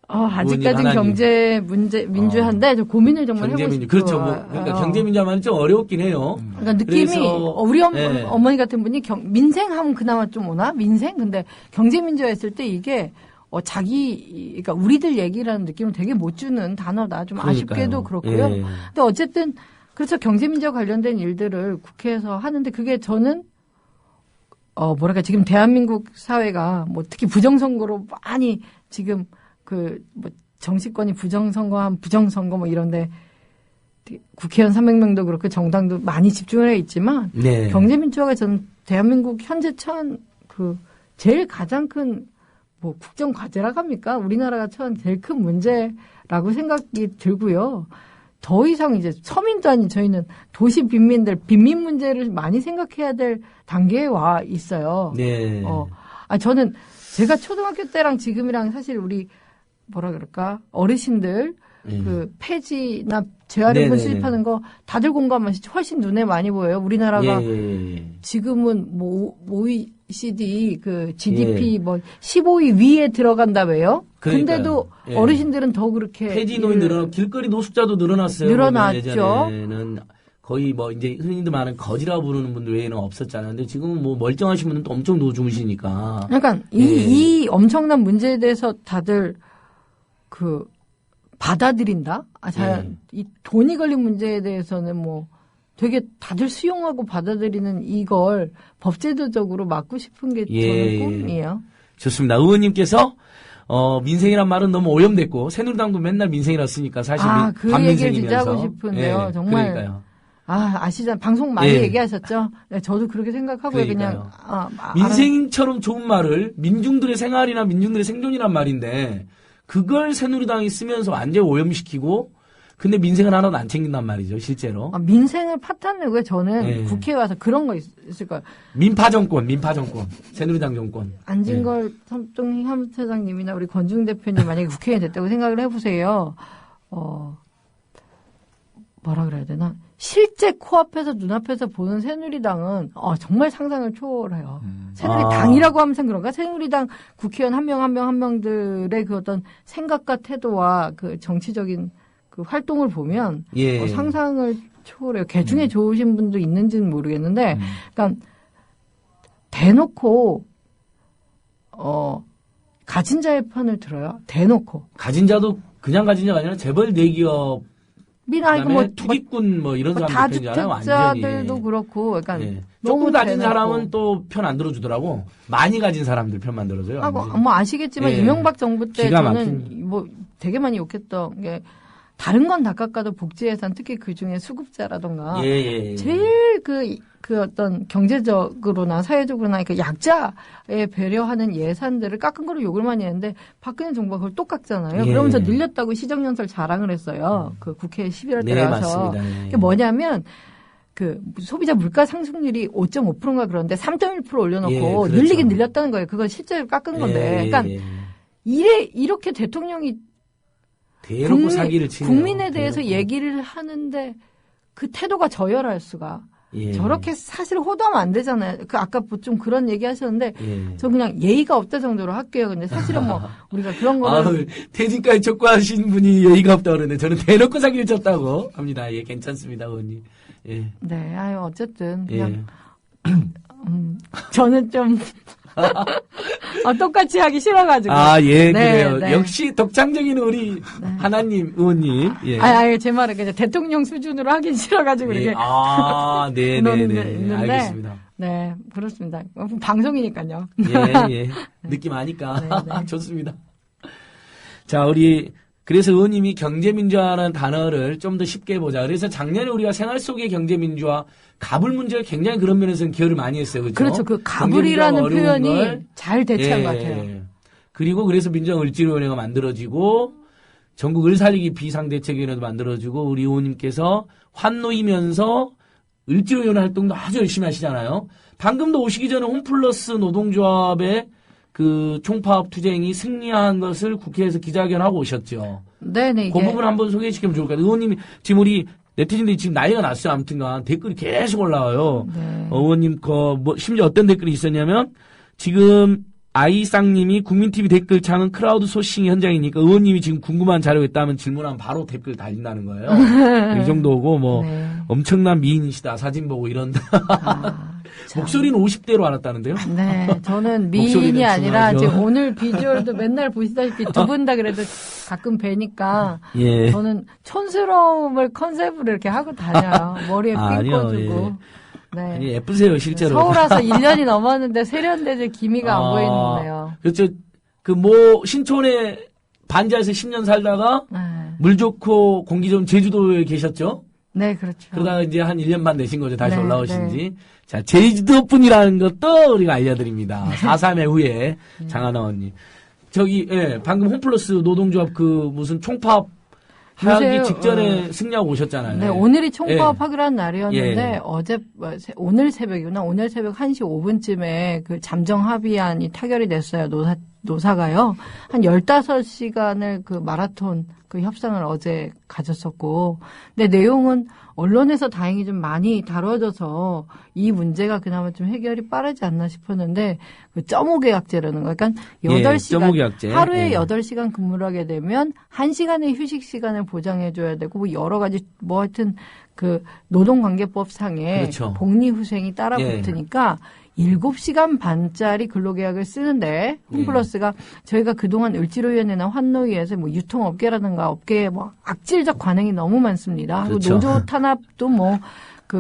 아직까지는 하나님. 경제 문제 민주화인데 저 고민을 정말 해보고 경제민주. 싶어요. 그렇죠. 그러니까 경제민주화만 좀 어렵긴 해요. 그러니까 느낌이 그래서, 우리 예. 어머니 같은 분이 민생하면 그나마 좀 오나 민생 근데 경제 민주화 했을 때 이게 그러니까 우리들 얘기라는 느낌을 되게 못 주는 단어다. 좀 그러니까요. 아쉽게도 그렇고요. 예. 근데 어쨌든 그래서 경제민주화 관련된 일들을 국회에서 하는데 그게 저는 지금 대한민국 사회가 뭐 특히 부정선거로 많이 지금 뭐 정치권이 부정선거한 부정선거 뭐 이런데 국회의원 300명도 그렇고 정당도 많이 집중을 해 있지만 네. 경제민주화가 저는 대한민국 현재 처한 제일 가장 큰 뭐 국정 과제라고 합니까? 우리나라가 처한 제일 큰 문제라고 생각이 들고요. 더 이상 이제 서민도 아닌 저희는 도시 빈민 문제를 많이 생각해야 될 단계에 와 있어요. 네. 저는 제가 초등학교 때랑 지금이랑 사실 우리 뭐라 그럴까 어르신들 그 폐지나 재활용분 네네네. 수집하는 거 다들 공감하시죠? 훨씬 눈에 많이 보여요. 우리나라가 예. 지금은 뭐 OECD 그 GDP 뭐 15위 위에 들어간다며요. 그러니까요. 근데도 예. 어르신들은 더 그렇게 폐지 노인 늘어나고 길거리 노숙자도 늘어났어요. 늘어났죠. 예전에는 거의 뭐 이제 흔히들 말하는 거지라고 부르는 분들 외에는 없었잖아요. 근데 지금은 뭐 멀쩡하신 분은 또 엄청 주무시니까. 그러니까 이 엄청난 문제에 대해서 다들 받아들인다? 이 돈이 걸린 문제에 대해서는 뭐 되게 다들 수용하고 받아들이는 이걸 법제도적으로 막고 싶은 게 저는 꿈이에요. 좋습니다. 의원님께서 민생이란 말은 너무 오염됐고 새누리당도 맨날 민생이라 쓰니까 사실 그 얘기를 진짜 하고 싶은데요. 예, 정말 그러니까요. 아시잖아요. 방송 많이 얘기하셨죠? 네, 저도 그렇게 생각하고요. 그러니까요. 그냥 민생처럼 좋은 말을 민중들의 생활이나 민중들의 생존이란 말인데 그걸 새누리당이 쓰면서 완전히 오염시키고 근데 민생은 하나도 안 챙긴단 말이죠, 실제로. 민생을 파탄내고 저는 국회에 와서 그런 거 있을 거예요. 민파 정권. 새누리당 정권. 안진걸 협회장님이나 우리 권중 대표님 만약에 국회의원이 됐다고 생각을 해보세요. 뭐라 그래야 되나? 실제 코앞에서 눈앞에서 보는 새누리당은 정말 상상을 초월해요. 새누리당이라고 하면서 그런가? 새누리당 국회의원 한 명 명들의 그 어떤 생각과 태도와 그 정치적인 그 활동을 보면 예. 상상을 초월해요. 개 중에 좋으신 분도 있는지는 모르겠는데, 그러니까 대놓고 가진 자의 편을 들어요. 대놓고. 가진 자도 그냥 가진 자가 아니라 재벌 대기업 미나 이거 그다음에 투기꾼 뭐 이런 사람들 편이잖아요. 완전히. 다주택자들도 그렇고, 그러니까 예. 너무 조금 가진 대놓고. 사람은 또 편 안 들어주더라고. 많이 가진 사람들 편만 들어줘요. 하고 완전히. 뭐 아시겠지만 예. 이명박 정부 때 기가 저는 막힌. 뭐 되게 많이 욕했던 게 다른 건 다 깎아도 복지 예산 특히 그 중에 수급자라던가 예. 제일 그 어떤 경제적으로나 사회적으로나 그 약자에 배려하는 예산들을 깎은 거로 욕을 많이 했는데 박근혜 정부가 그걸 또 깎잖아요. 예. 그러면서 늘렸다고 시정연설 자랑을 했어요. 그 국회 11월 때 네, 가서. 맞습니다. 예. 그게 뭐냐면 그 소비자 물가 상승률이 5.5%인가 그런데 3.1% 올려놓고 예, 그렇죠. 늘리긴 늘렸다는 거예요. 그건 실제로 깎은 건데. 그러니까 이렇게 대통령이 대놓고 사기를 치네요. 국민에 대해서 대놓고. 얘기를 하는데 그 태도가 저열할 수가. 예. 저렇게 사실 호도하면 안 되잖아요. 그 아까 좀 그런 얘기 하셨는데 예. 저 그냥 예의가 없다 정도로 할게요. 근데 사실은 뭐 우리가 그런 거를 퇴직까지 촉구하신 분이 예의가 없다고 그러는데 저는 대놓고 사기를 쳤다고 합니다. 예, 괜찮습니다, 의원님. 예. 네, 아유 어쨌든 예. 그냥 저는 좀 똑같이 하기 싫어가지고. 예, 네, 그래요. 네. 역시 덕창적인 우리 하나님 의원님. 예. 아니, 제 말은 그냥 대통령 수준으로 하긴 싫어가지고 예. 이렇게. 네네네. 있는데. 알겠습니다. 네, 그렇습니다. 방송이니까요. 예. 느낌 아니까. 네. 좋습니다. 자, 그래서 의원님이 경제민주화라는 단어를 좀 더 쉽게 보자. 그래서 작년에 우리가 생활 속의 경제민주화, 가불 문제가 굉장히 그런 면에서는 기여를 많이 했어요. 그렇죠? 그렇죠. 그 가불이라는 경제민주화가 어려운 표현이 걸. 잘 대체한 예. 것 같아요. 그리고 그래서 민정을지로위원회가 만들어지고 전국 을살리기 비상대책위원회도 만들어지고 우리 의원님께서 환노이면서 을지로위원회 활동도 아주 열심히 하시잖아요. 방금도 오시기 전에 홈플러스 노동조합의 그 총파업 투쟁이 승리한 것을 국회에서 기자회견하고 오셨죠. 네네. 그 부분 한번 소개시키면 좋을 것 같아요. 의원님이 지금 우리 네티즌들이 지금 난리가 났어요. 아무튼간 댓글이 계속 올라와요. 네. 의원님 심지어 어떤 댓글이 있었냐면 지금 아이쌍님이 국민TV 댓글창은 크라우드 소싱 현장이니까 의원님이 지금 궁금한 자료가 있다면 질문하면 바로 댓글 달린다는 거예요. 이 정도고 네. 엄청난 미인이시다. 사진 보고 이런다. 참. 목소리는 50대로 알았다는데요. 네, 저는 목소리는 미인이 아니라 중요하죠. 지금 오늘 비주얼도 맨날 보시다시피 두 분 다 그래도 가끔 뵈니까 예. 저는 촌스러움을 컨셉으로 이렇게 하고 다녀요. 머리에 핀 아니요, 꽂주고. 네. 아니, 예쁘세요, 실제로. 서울 와서 1년이 넘었는데 세련되질 기미가 안 보이는데요. 그렇죠. 신촌에 반지하에서 10년 살다가 네. 물 좋고 공기 좋은 제주도에 계셨죠? 네, 그렇죠. 그러다가 이제 한 1년 반 되신 거죠. 다시 네, 올라오신지. 네. 자, 제주도 분이라는 것도 우리가 알려드립니다. 4.3회 후에 장하나 언니. 방금 홈플러스 노동조합 무슨 총파업 하기 요새, 직전에 승리하고 오셨잖아요. 네, 오늘이 총파업 예. 하기로 한 날이었는데 예. 오늘 새벽이구나. 오늘 새벽 1시 5분쯤에 그 잠정 합의안이 타결이 됐어요. 노사가요. 한 15시간을 그 마라톤 그 협상을 어제 가졌었고. 근데 내용은 언론에서 다행히 좀 많이 다뤄져서 이 문제가 그나마 좀 해결이 빠르지 않나 싶었는데 그 점오계약제라는 거. 그러니까 8시간 점오계약제. 하루에 예. 8시간 근무를 하게 되면 1시간의 휴식 시간을 보장해 줘야 되고 뭐 여러 가지 하여튼 그 노동관계법상에 그렇죠. 복리후생이 따라 예. 붙으니까 7시간 반짜리 근로계약을 쓰는데 홈플러스가 저희가 그동안 을지로위원회나 환노위에서 뭐 유통업계라든가 업계에 뭐 악질적 관행이 너무 많습니다. 그렇죠. 그리고 노조 탄압도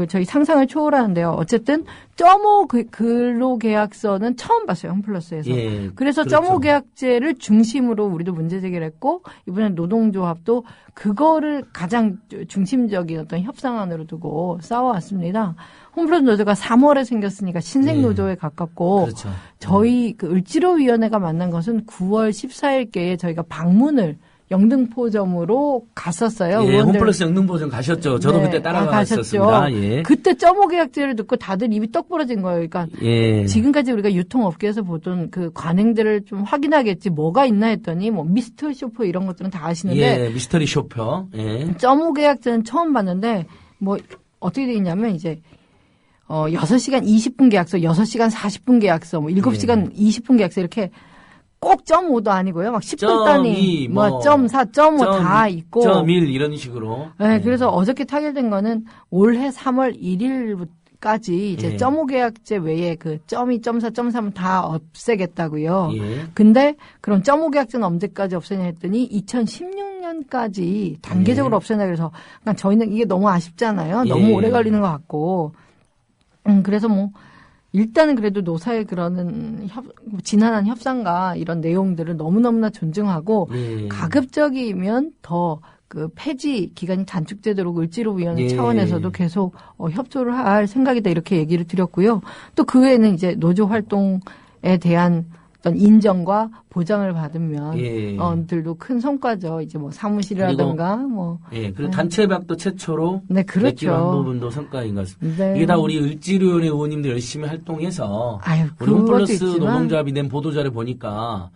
저희 상상을 초월하는데요. 어쨌든 점오 근로계약서는 처음 봤어요. 홈플러스에서. 예, 그래서 그렇죠. 점오계약제를 중심으로 우리도 문제 제기를 했고 이번엔 노동조합도 그거를 가장 중심적인 어떤 협상안으로 두고 싸워왔습니다. 홈플러스 노조가 3월에 생겼으니까 신생 노조에 가깝고 그렇죠. 저희 그 을지로위원회가 만난 것은 9월 14일께에 저희가 방문을 영등포점으로 갔었어요. 예, 의원들. 홈플러스 영등포점 가셨죠. 저도 네, 그때 따라갔었습니다. 예. 그때 점오 계약제를 듣고 다들 입이 떡 부러진 거예요. 그러니까 예. 지금까지 우리가 유통업계에서 보던 그 관행들을 좀 확인하겠지 뭐가 있나 했더니 뭐 미스터 쇼퍼 이런 것들은 다 아시는데 예, 미스터리 쇼퍼. 예. 점오 계약제는 처음 봤는데 뭐 어떻게 돼 있냐면 이제 6시간 20분 계약서, 6시간 40분 계약서, 뭐 7시간 20분 계약서 이렇게 꼭 .5도 아니고요. 막 10분 단위, 뭐 .4, .5 다 있고. .1 이런 식으로. 네, 그래서 어저께 타결된 거는 올해 3월 1일까지 이제 예. .5 계약제 외에 그 .2, .4, .3은 다 없애겠다고요. 예. 근데 그럼 .5 계약제는 언제까지 없애냐 했더니 2016년까지 단계적으로 예. 없애냐 그래서 그러니까 저희는 이게 너무 아쉽잖아요. 예. 너무 오래 걸리는 것 같고. 그래서 뭐 일단은 그래도 노사의 그런 지난한 협상과 이런 내용들을 너무너무나 존중하고 예. 가급적이면 더 그 폐지 기간이 단축되도록 을지로위원회 예. 차원에서도 계속 협조를 할 생각이다 이렇게 얘기를 드렸고요. 또 그 외에는 이제 노조 활동에 대한 어떤 인정과 보장을 받으면 예. 들도 큰 성과죠. 이제 뭐 사무실이라든가 뭐 예, 그리고 단체박도 최초로 네, 맺기로 한 그렇죠. 부분도 성과인 것 같습니다. 네. 이게 다 우리 을지로위원회 의원님들 열심히 활동해서 아유, 우리 그것도 홈플러스 있지만 노동조합이 낸 보도자를 보니까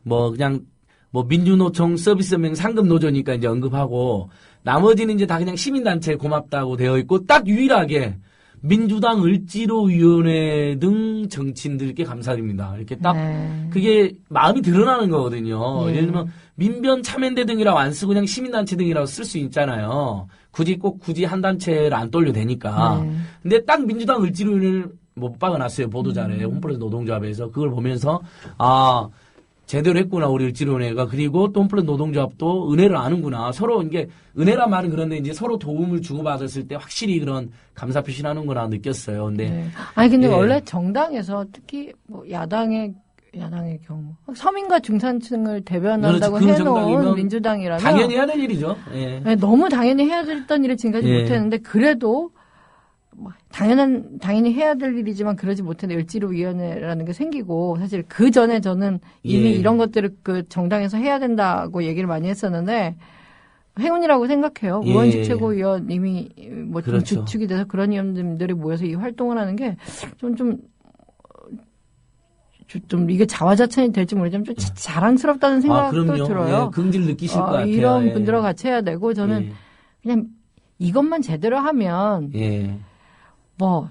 뭐 그냥 뭐 민주노총 서비스명 상급노조니까 이제 언급하고 나머지는 이제 다 그냥 시민단체 고맙다고 되어 있고 딱 유일하게 민주당 을지로위원회 등 정치인들께 감사드립니다. 이렇게 딱 네. 그게 마음이 드러나는 거거든요. 예. 예를 들면 민변 참여연대 등이라고 안 쓰고 그냥 시민단체 등이라고 쓸 수 있잖아요. 굳이 한 단체를 안 돌려 되니까. 네. 근데 딱 민주당 을지로위원회를 못 박아놨어요. 보도자료에 홈플러스 노동조합에서 그걸 보면서 아 제대로 했구나 우리 을지로위원회가. 그리고 또 홈플러스 노동조합도 은혜를 아는구나. 서로 이게 은혜란 말은 그런데 이제 서로 도움을 주고받았을 때 확실히 그런 감사 표시를 하는구나 느꼈어요. 근데 네. 아니 근데 예. 원래 정당에서 특히 뭐 야당의 경우 서민과 중산층을 대변한다고 그렇죠. 그 정당이면 해놓은 민주당이라면 당연히 해야 될 일이죠. 예. 네, 너무 당연히 해야 됐던 일을 지금까지 예. 못했는데 그래도 뭐 당연히 해야 될 일이지만 그러지 못했는데 을지로위원회라는 게 생기고 사실 그 전에 저는 이미 예. 이런 것들을 그 정당에서 해야 된다고 얘기를 많이 했었는데 행운이라고 생각해요. 예. 우원식 최고위원님이 뭐 좀 그렇죠. 주축이 돼서 그런 위원들이 모여서 이 활동을 하는 게 좀 이게 자화자찬이 될지 모르지만 좀 자랑스럽다는 생각도 그럼요. 들어요. 예, 긍지를 느끼실 것 같아요. 이런 예. 분들과 같이 해야 되고 저는 그냥 이것만 제대로 하면 예. 뭐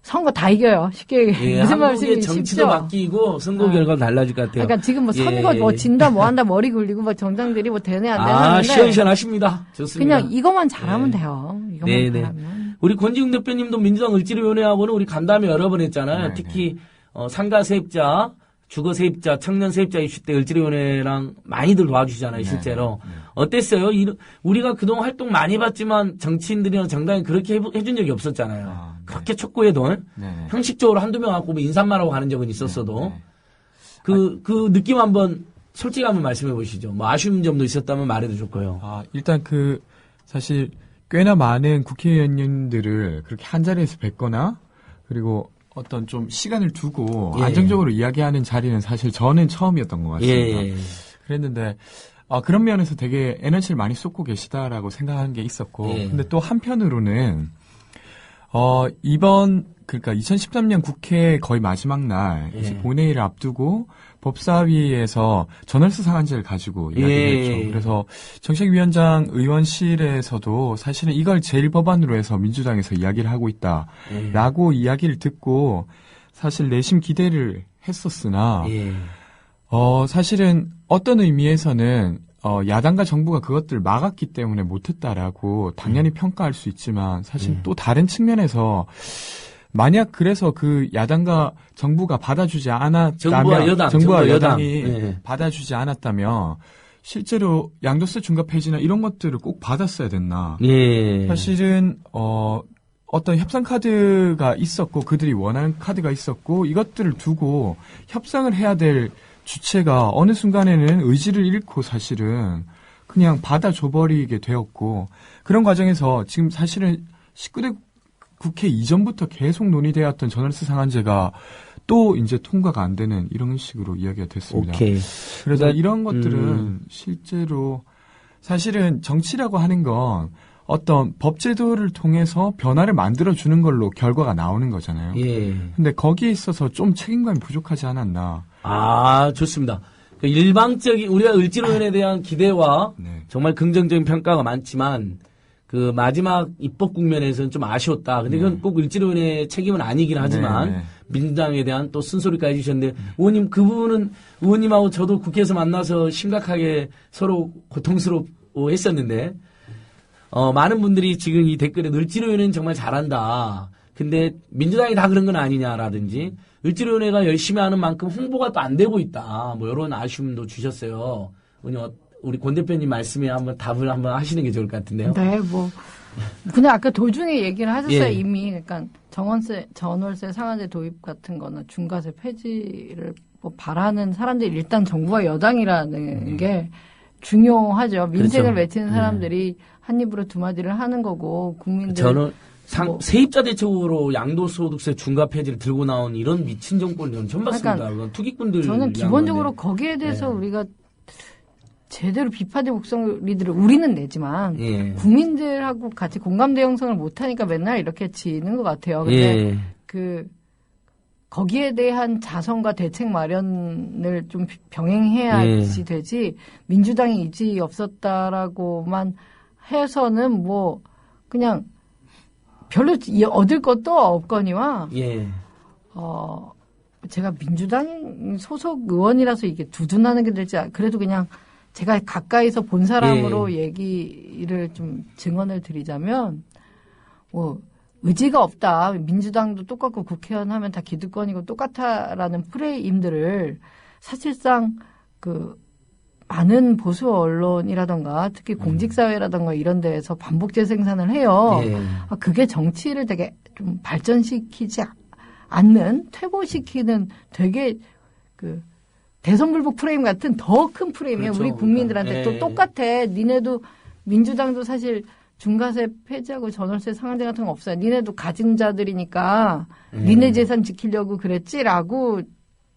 선거 다 이겨요. 쉽게 예. 무슨 한국의 말씀이 정치도 쉽죠. 바뀌고 선거 결과도 달라질 것 같아요. 그러니까 지금 뭐 선거 예. 뭐 진다 뭐 한다 머리 굴리고 뭐 정당들이 뭐 되네 안 되네 하는데 시원시원하십니다. 좋습니다. 그냥 이것만 잘하면 예. 돼요. 이것만 네네. 잘하면. 우리 권지웅 대표님도 민주당 을지로위원회하고는 우리 간담회 여러 번 했잖아요. 네네. 특히 상가 세입자, 주거 세입자, 청년 세입자 이슈 때 을지로위원회랑 많이들 도와주시잖아요. 실제로. 어땠어요? 우리가 그동안 활동 많이 봤지만 정치인들이나 정당이 그렇게 해준 적이 없었잖아요. 네. 그렇게 촉구해도 네네. 형식적으로 한두 명 갖고 뭐 인사만 하고 가는 적은 있었어도 네. 그 느낌 한번 솔직히 한번 말씀해 보시죠. 뭐 아쉬운 점도 있었다면 말해도 좋고요. 일단 사실 꽤나 많은 국회의원님들을 그렇게 한 자리에서 뵙거나 그리고 어떤 좀 시간을 두고 예. 안정적으로 이야기하는 자리는 사실 저는 처음이었던 것 같습니다. 예. 그랬는데 그런 면에서 되게 에너지를 많이 쏟고 계시다라고 생각하는 게 있었고 예. 근데 또 한편으로는 그러니까 2013년 국회 거의 마지막 날 이제 예. 본회의를 앞두고 법사위에서 전월수 상한제를 가지고 이야기를 예. 했죠. 그래서 정책위원장 의원실에서도 사실은 이걸 제일 법안으로 해서 민주당에서 이야기를 하고 있다라고 이야기를 듣고 사실 내심 기대를 했었으나 예. 사실은 어떤 의미에서는 야당과 정부가 그것들을 막았기 때문에 못했다라고 당연히 평가할 수 있지만 사실 또 다른 측면에서 만약 그래서 그 야당과 정부가 받아주지 않았다면 정부와 여당이 예. 받아주지 않았다면 실제로 양도세 중과 폐지나 이런 것들을 꼭 받았어야 됐나? 예. 사실은 어떤 협상 카드가 있었고 그들이 원하는 카드가 있었고 이것들을 두고 협상을 해야 될 주체가 어느 순간에는 의지를 잃고 사실은 그냥 받아줘버리게 되었고 그런 과정에서 지금 사실은 19대 국회 이전부터 계속 논의되었던 전월세 상한제가 또 이제 통과가 안 되는 이런 식으로 이야기가 됐습니다. 오케이. 그래서 그러니까, 이런 것들은 실제로 사실은 정치라고 하는 건 어떤 법제도를 통해서 변화를 만들어주는 걸로 결과가 나오는 거잖아요. 예. 근데 거기에 있어서 좀 책임감이 부족하지 않았나. 아, 좋습니다. 그 일방적인, 우리가 을지로연에 대한 기대와 네. 정말 긍정적인 평가가 많지만, 그 마지막 입법 국면에서는 좀 아쉬웠다. 근데 그건 꼭 을지로연의 책임은 아니긴 하지만, 네. 민주당에 대한 또 쓴소리까지 해주셨는데, 의원님, 그 부분은 의원님하고 저도 국회에서 만나서 심각하게 서로 고통스럽고 했었는데, 많은 분들이 지금 이 댓글에 을지로연은 정말 잘한다. 근데 민주당이 다 그런 건 아니냐라든지, 을지로연회가 열심히 하는 만큼 홍보가 또 안 되고 있다. 뭐 이런 아쉬움도 주셨어요. 우리 권 대표님 말씀에 한번 답을 한번 하시는 게 좋을 것 같은데요. 네, 뭐. 근데 아까 도중에 얘기를 하셨어요, 예. 이미. 그러니까 전월세 상한제 도입 같은 거나 중과세 폐지를 뭐 바라는 사람들이 일단 정부와 여당이라는 게 중요하죠. 민생을 그렇죠. 외치는 사람들이 한 입으로 두 마디를 하는 거고, 국민들. 저는 뭐. 세입자 대책으로 양도소득세 중과 폐지를 들고 나온 이런 미친 정권을 저는 처음 봤습니다. 그건 투기꾼들. 저는 기본적으로 건데. 거기에 대해서 네. 우리가 제대로 비판의 목소리들을 우리는 내지만 예. 국민들하고 같이 공감대 형성을 못하니까 맨날 이렇게 지는 것 같아요. 근데 예. 거기에 대한 자성과 대책 마련을 좀 병행해야지 되지 민주당이 이지 없었다라고만 해서는 뭐 그냥 별로 얻을 것도 없거니와 예. 제가 민주당 소속 의원이라서 이게 두둔하는 게 될지 그래도 그냥 제가 가까이서 본 사람으로 얘기를 좀 증언을 드리자면 뭐 의지가 없다. 민주당도 똑같고 국회의원 하면 다 기득권이고 똑같아라는 프레임들을 사실상 많은 보수 언론이라던가 특히 공직사회라던가 이런 데에서 반복 재생산을 해요. 예. 그게 정치를 되게 좀 발전시키지 않는 퇴보시키는 되게 대선 불복 프레임 같은 더 큰 프레임이에요. 그렇죠. 우리 국민들한테 그러니까, 또 똑같아. 니네도 민주당도 사실 중과세 폐지하고 전월세 상한제 같은 거 없어요. 니네도 가진 자들이니까 니네 재산 지키려고 그랬지라고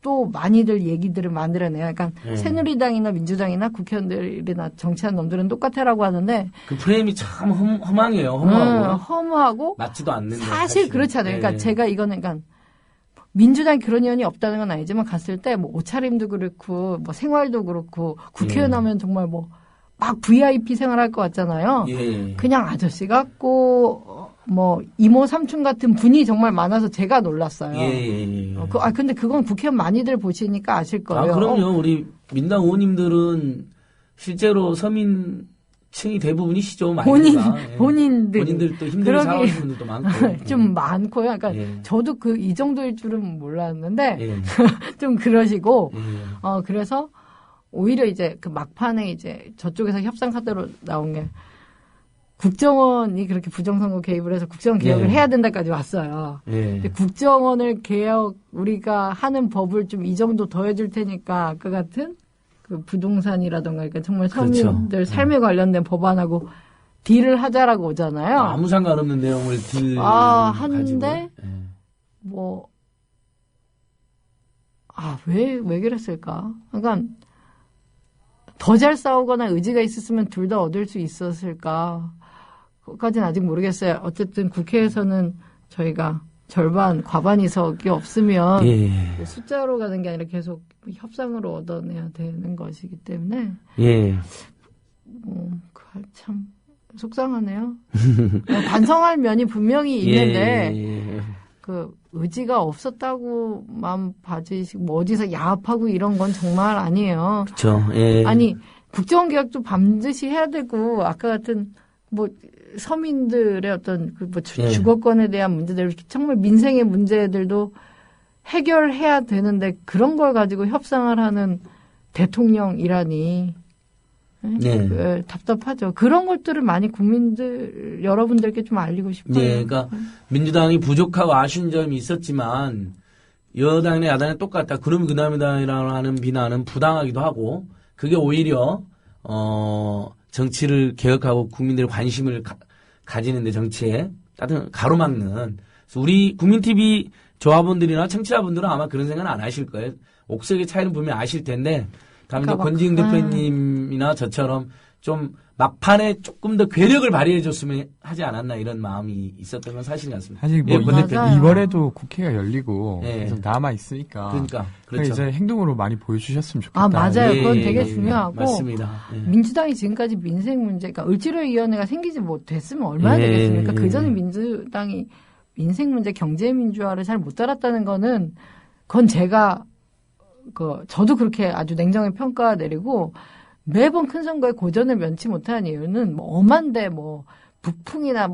또 많이들 얘기들을 만들어내요. 그러니까 새누리당이나 민주당이나 국회의원들이나 정치하는 놈들은 똑같아라고 하는데 그 프레임이 참 허망해요. 허무하고. 허무하고 맞지도 않는데. 사실 그렇지 않아요. 그러니까 예. 제가 이거는 그러니까 민주당이 그런 의원이 없다는 건 아니지만 갔을 때 뭐 옷차림도 그렇고 뭐 생활도 그렇고 국회의원 하면 정말 뭐 막 VIP 생활할 것 같잖아요. 예. 그냥 아저씨 같고 뭐 이모 삼촌 같은 분이 정말 많아서 제가 놀랐어요. 예. 근데 그건 국회의원 많이들 보시니까 아실 거예요. 그럼요. 우리 민당 의원님들은 실제로 서민층이 대부분이시죠. 본인들도 힘들게 살아오시는 분들도 많고. 좀 많고요. 그러니까 저도 이 정도일 줄은 몰랐는데 좀 그러시고 그래서 오히려 이제 막판에 이제 저쪽에서 협상 카드로 나온 게 국정원이 그렇게 부정선거 개입을 해서 국정원 개혁을 해야 된다까지 왔어요. 근데 국정원을 우리가 하는 법을 좀 이 정도 더해줄 테니까 아까 같은 부동산이라던가 그러니까 정말 서민들 삶에 관련된 법안하고 딜을 하자라고 오잖아요. 아무 상관없는 내용을 딜 하는데 왜 그랬을까? 그러니까 더 잘 싸우거나 의지가 있었으면 둘 다 얻을 수 있었을까? 그것까지는 아직 모르겠어요. 어쨌든 국회에서는 저희가 절반, 과반 이석이 없으면 숫자로 가는 게 아니라 계속 협상으로 얻어내야 되는 것이기 때문에 참 속상하네요. 반성할 면이 분명히 있는데 의지가 없었다고만 봐주시고 뭐 어디서 야합하고 이런 건 정말 아니에요. 그렇죠. 아니 국정원 개혁도 반드시 해야 되고 아까 같은 뭐 서민들의 어떤 주거권에 대한 문제들 정말 민생의 문제들도 해결해야 되는데 그런 걸 가지고 협상을 하는 대통령이라니 답답하죠. 그런 것들을 많이 국민들 여러분들께 좀 알리고 싶어요. 그러니까 민주당이 부족하고 아쉬운 점이 있었지만 여당이나 야당이 똑같다. 그러면 그다음이다라는 비난은 부당하기도 하고 그게 오히려 정치를 개혁하고 국민들의 관심을 가지는데 정치에 따뜻한 가로막는. 그래서 우리 국민 TV 조합원들이나 청취자분들은 아마 그런 생각은 안 하실 거예요. 옥석의 차이는 분명히 아실 텐데, 다만 그러니까 권지웅 대표님이나 저처럼 좀 막판에 조금 더 괴력을 발휘해줬으면 하지 않았나 이런 마음이 있었던 건 사실 같습니다. 사실 뭐 예, 권 대표님. 맞아요. 이번에도 국회가 열리고 예. 계속 남아 있으니까. 그러니까 그렇죠. 이제 행동으로 많이 보여주셨으면 좋겠다. 아, 맞아요. 예, 그건 예, 되게 예, 중요하고. 맞습니다. 예. 민주당이 지금까지 민생 문제, 그러니까 을지로위원회가 생기지 못했으면 얼마나 예, 되겠습니까? 예. 그 전에 민주당이 민생 문제, 경제 민주화를 잘 못 따랐다는 거는, 그건 제가, 저도 그렇게 아주 냉정히 평가 내리고, 매번 큰 선거에 고전을 면치 못하는 이유는 뭐 엄한데 부풍이나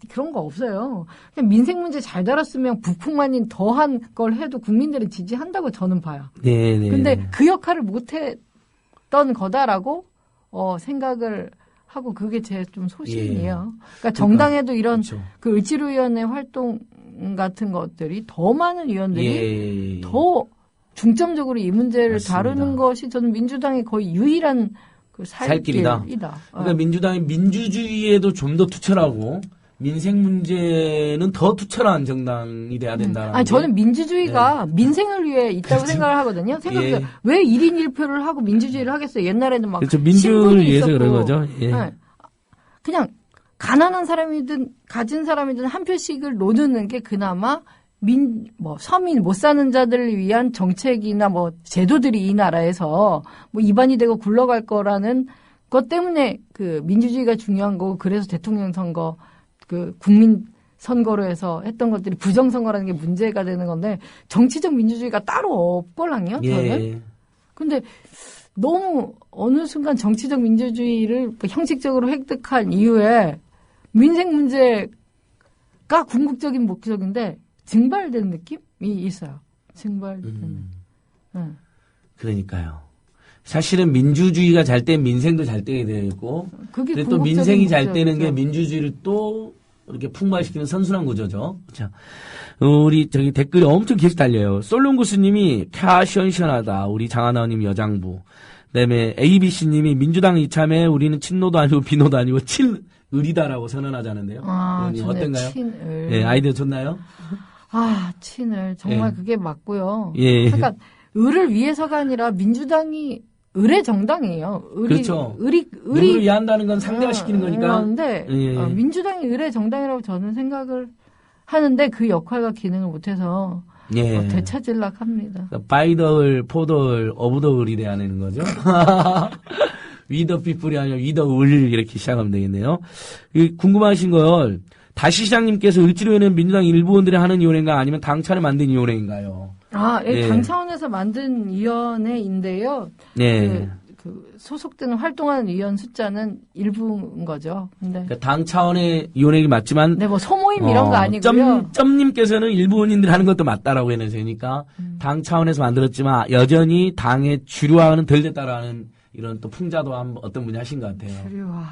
그런 거 없어요. 그냥 민생 문제 잘 다뤘으면 부풍만인 더한 걸 해도 국민들이 지지한다고 저는 봐요. 네, 네. 근데 그 역할을 못했던 거다라고 생각을 하고 그게 제 좀 소신이에요. 그러니까 정당에도 이런 그렇죠. 그 을지로위원회 활동 같은 것들이 더 많은 위원들이 예. 더 중점적으로 이 문제를 맞습니다. 다루는 것이 저는 민주당의 거의 유일한 그 살길이다. 그러니까 민주당이 민주주의에도 좀 더 투철하고 민생 문제는 더 투철한 정당이 돼야 된다는. 아니 저는 민주주의가 민생을 위해 있다고 생각을 하거든요. 생각해서 왜 1인 1표를 하고 민주주의를 하겠어요. 옛날에는 막 그렇죠. 민주를 신분이 위해서 있었고. 그런 거죠. 예. 네. 그냥 가난한 사람이든 가진 사람이든 한 표씩을 놓는 게 그나마 서민 못 사는 자들을 위한 정책이나 제도들이 이 나라에서 입안이 되고 굴러갈 거라는 것 때문에 그 민주주의가 중요한 거고 그래서 대통령 선거 그 국민 선거로 해서 했던 것들이 부정선거라는 게 문제가 되는 건데 정치적 민주주의가 따로 없걸랑요 저는. 예. 근데 너무 어느 순간 정치적 민주주의를 형식적으로 획득한 이후에 민생 문제가 궁극적인 목적인데 증발된 느낌이 있어요. 증발된. 그러니까요. 사실은 민주주의가 잘 때 민생도 잘 되게 되고, 그게 근데 또 궁극적인 민생이 잘 되는 게 목적이죠. 민주주의를 또 이렇게 풍부화시키는 선순환 구조죠. 자, 우리 댓글이 엄청 계속 달려요. 솔롱구스님이 캬 시원시원하다. 우리 장하나님 여장부. 그다음에 ABC님이 민주당 이참에 우리는 친노도 아니고 비노도 아니고 친을이다라고 선언하자는데요. 아, 의원님 좋네. 어떤가요? 친을. 예, 아이디어 좋나요? 아, 친을. 정말 예. 그게 맞고요. 예. 그러니까 을을 위해서가 아니라 민주당이 을의 정당이에요. 그렇죠. 을이 누구를 위한다는 건 상대화시키는 거니까. 그런데 예. 민주당이 을의 정당이라고 저는 생각을 하는데 그 역할과 기능을 못해서 예. 되찾으려고 합니다. 바이더을, 포더을, 어부더을이 돼야 되는 거죠. 위더 피플이 아니라 위더 을 이렇게 시작하면 되겠네요. 궁금하신 걸 다시 시장님께서 을지로위원회는 민주당 일부 의원들이 하는 위원회인가 아니면 당 차를 만든 위원회인가요? 아, 예. 당 차원에서 만든 위원회인데요. 네. 그 소속되는 활동하는 위원 숫자는 일부인 거죠. 근데 그러니까 당 차원의 위원회이 맞지만 네, 소모임 이런 거 아니고요. 점님께서는 일부 의원님들이 하는 것도 맞다라고 해내세니까 당 차원에서 만들었지만 여전히 당의 주류화는 덜 됐다라는 이런 또 풍자도 어떤 분이 하신 것 같아요. 주류화.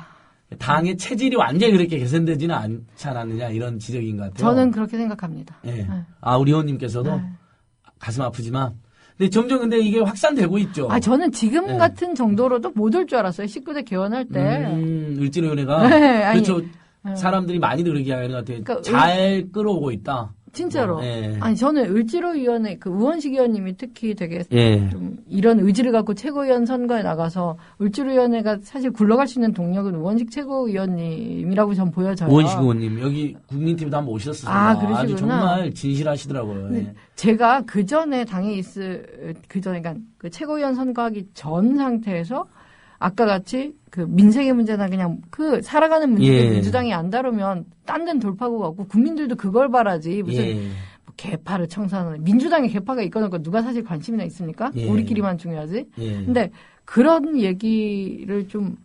당의 체질이 완전히 그렇게 개선되지는 않지 않았느냐 이런 지적인 것 같아요. 저는 그렇게 생각합니다. 예. 네. 아, 우리 의원님께서도 네. 가슴 아프지만. 근데 점점 근데 이게 확산되고 있죠. 아, 저는 지금 네. 같은 정도로도 못 올 줄 알았어요. 19대 개원할 때. 을지로위원회가. 네, 아니, 그렇죠. 사람들이 많이들 그렇게 하는 것 같아요. 그러니까 잘 끌어오고 있다. 진짜로. 예. 아니, 저는 을지로위원회, 우원식 의원님이 특히 되게 예. 좀 이런 의지를 갖고 최고위원 선거에 나가서 을지로위원회가 사실 굴러갈 수 있는 동력은 우원식 최고위원님이라고 전 보여져요. 우원식 의원님 여기 국민TV도 한번 오셨었어요. 아, 그러시구나. 아주 정말 진실하시더라고요. 예. 제가 그 전에 당에 그러니까 그 최고위원 선거하기 전 상태에서 아까 같이 그 민생의 문제나 그냥 그 살아가는 문제를 예. 민주당이 안 다루면 딴 데는 돌파구가 없고 국민들도 그걸 바라지 무슨 예. 뭐 개파를 청산하는 민주당에 개파가 있거나 누가 사실 관심이나 있습니까? 예. 우리끼리만 중요하지. 예. 근데 그런 얘기를 좀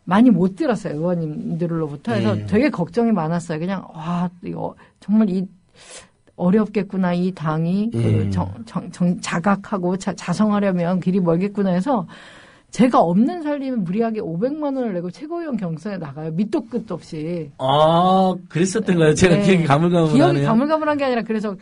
많이 못 들었어요. 의원님들로부터. 그래서 예. 되게 걱정이 많았어요. 그냥 와 이거 정말 어렵겠구나. 이 당이 예. 자각하고 자성하려면 길이 멀겠구나 해서 제가 없는 살림에 무리하게 500만 원을 내고 최고위원 경선에 나가요. 밑도 끝도 없이. 아, 그랬었던가요? 제가 네. 기억이 가물가물하네요. 기억이 가물가물한 게 아니라 그래서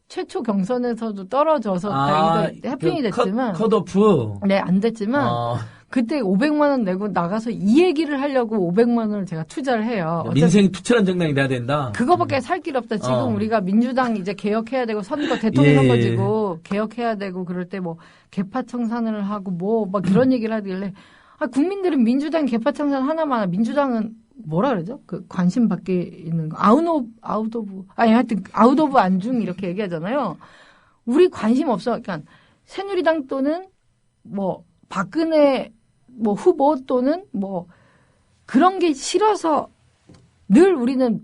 최초 경선에서도 떨어져서 해피닝이 됐지만. 컷오프. 네, 안 됐지만. 그때 500만 원 내고 나가서 이 얘기를 하려고 500만 원을 제가 투자를 해요. 민생이 투철한 정당이 돼야 된다. 그거밖에 살 길 없다. 지금 우리가 민주당 이제 개혁해야 되고 선거 대통령 선거 지고 개혁해야 되고 그럴 때 뭐 개파 청산을 하고 뭐 막 그런 얘기를 하길래 국민들은 민주당 개파 청산 하나만 민주당은 뭐라 그러죠? 그 관심 밖에 있는 거 아웃 오브 안중 이렇게 얘기하잖아요. 우리 관심 없어. 그러니까 새누리당 또는 뭐 박근혜 뭐 후보 또는 뭐 그런 게 싫어서 늘 우리는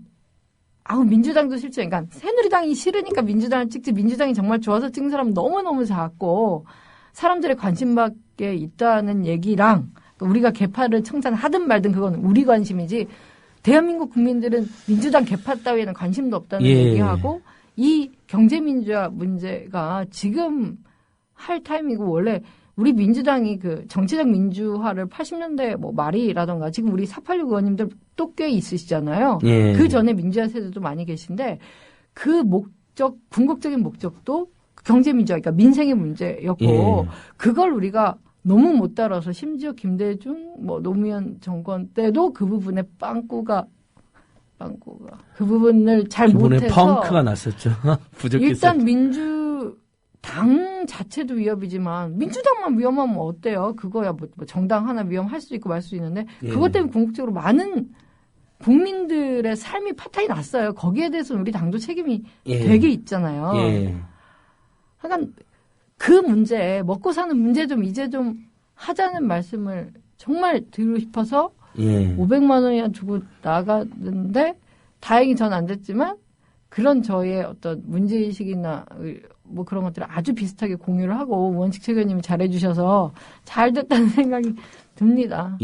민주당도 싫죠. 그러니까 새누리당이 싫으니까 민주당을 찍지 민주당이 정말 좋아서 찍는 사람은 너무너무 작고 사람들의 관심 밖에 있다는 얘기랑 우리가 개파를 청산하든 말든 그건 우리 관심이지 대한민국 국민들은 민주당 개파 따위에는 관심도 없다는 얘기하고 이 경제민주화 문제가 지금 할 타임이고 원래 우리 민주당이 그 정치적 민주화를 80년대 뭐 말이라던가 지금 우리 486 의원님들 또 꽤 있으시잖아요. 그 전에 민주화 세대도 많이 계신데 그 목적, 궁극적인 목적도 경제민주화, 그러니까 민생의 문제였고 그걸 우리가 너무 못 따라서 심지어 김대중 뭐 노무현 정권 때도 그 부분에 빵꾸가 그 부분을 잘 못해서 펑크가 났었죠. 부족했었죠. 일단 민주당 자체도 위협이지만 민주당만 위험하면 어때요? 그거야 뭐 정당 하나 위험할 수 있고 말 수 있는데 그것 때문에 궁극적으로 많은 국민들의 삶이 파탄이 났어요. 거기에 대해서는 우리 당도 책임이 되게 있잖아요. 하여간 그 문제, 먹고 사는 문제 좀 이제 좀 하자는 말씀을 정말 드리고 싶어서 500만 원이나 주고 나갔는데 다행히 전 안 됐지만 그런 저의 어떤 문제의식이나 뭐 그런 것들을 아주 비슷하게 공유를 하고 원칙 최고님이 잘해주셔서 잘 됐다는 생각이 듭니다.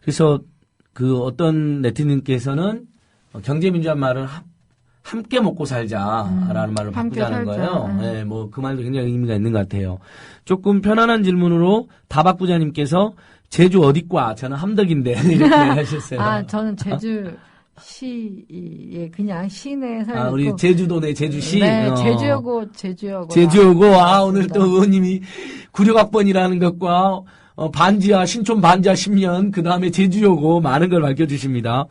그래서 그 어떤 네티즌께서는 경제민주화 말을 함께 먹고 살자라는 말을 바꾸자는 거예요. 뭐 그 말도 굉장히 의미가 있는 것 같아요. 조금 편안한 질문으로 다박부자님께서 제주 어디과? 저는 함덕인데 이렇게 하셨어요. 저는 제주시에 그냥 시내에 살고 우리 제주도네 제주시. 네, 제주여고. 오늘 또 의원님이 96학번이라는 것과 신촌 반지하 10년 그 다음에 제주여고 많은 걸 밝혀주십니다.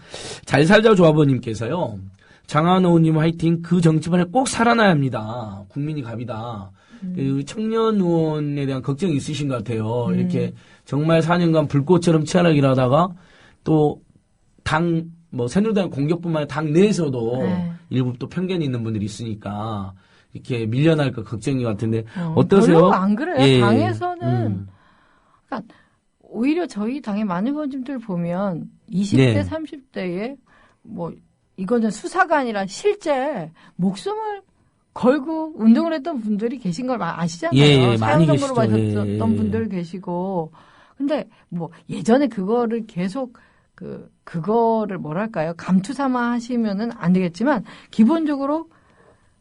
잘 살자 조합원님께서요. 장하은 의원님 화이팅. 그 정치판에 꼭 살아나야 합니다. 국민이 갑이다. 청년 의원에 대한 걱정이 있으신 것 같아요. 이렇게 정말 4년간 불꽃처럼 치열하게 일하다가 또 새누리당 공격뿐만 아니라 당 내에서도 일부 또 편견이 있는 분들이 있으니까 이렇게 밀려날까 걱정인 것 같은데 어떠세요? 별로 안 그래요. 당에서는 그러니까 오히려 저희 당의 많은 의원님들 보면 20대, 30대에 뭐 이거는 수사가 아니라 실제 목숨을 걸고 운동을 했던 분들이 계신 걸 아시잖아요. 사형선고로 가셨던 분들 계시고. 근데 뭐 예전에 그거를 계속 그거를 뭐랄까요. 감투 삼아 하시면은 안 되겠지만 기본적으로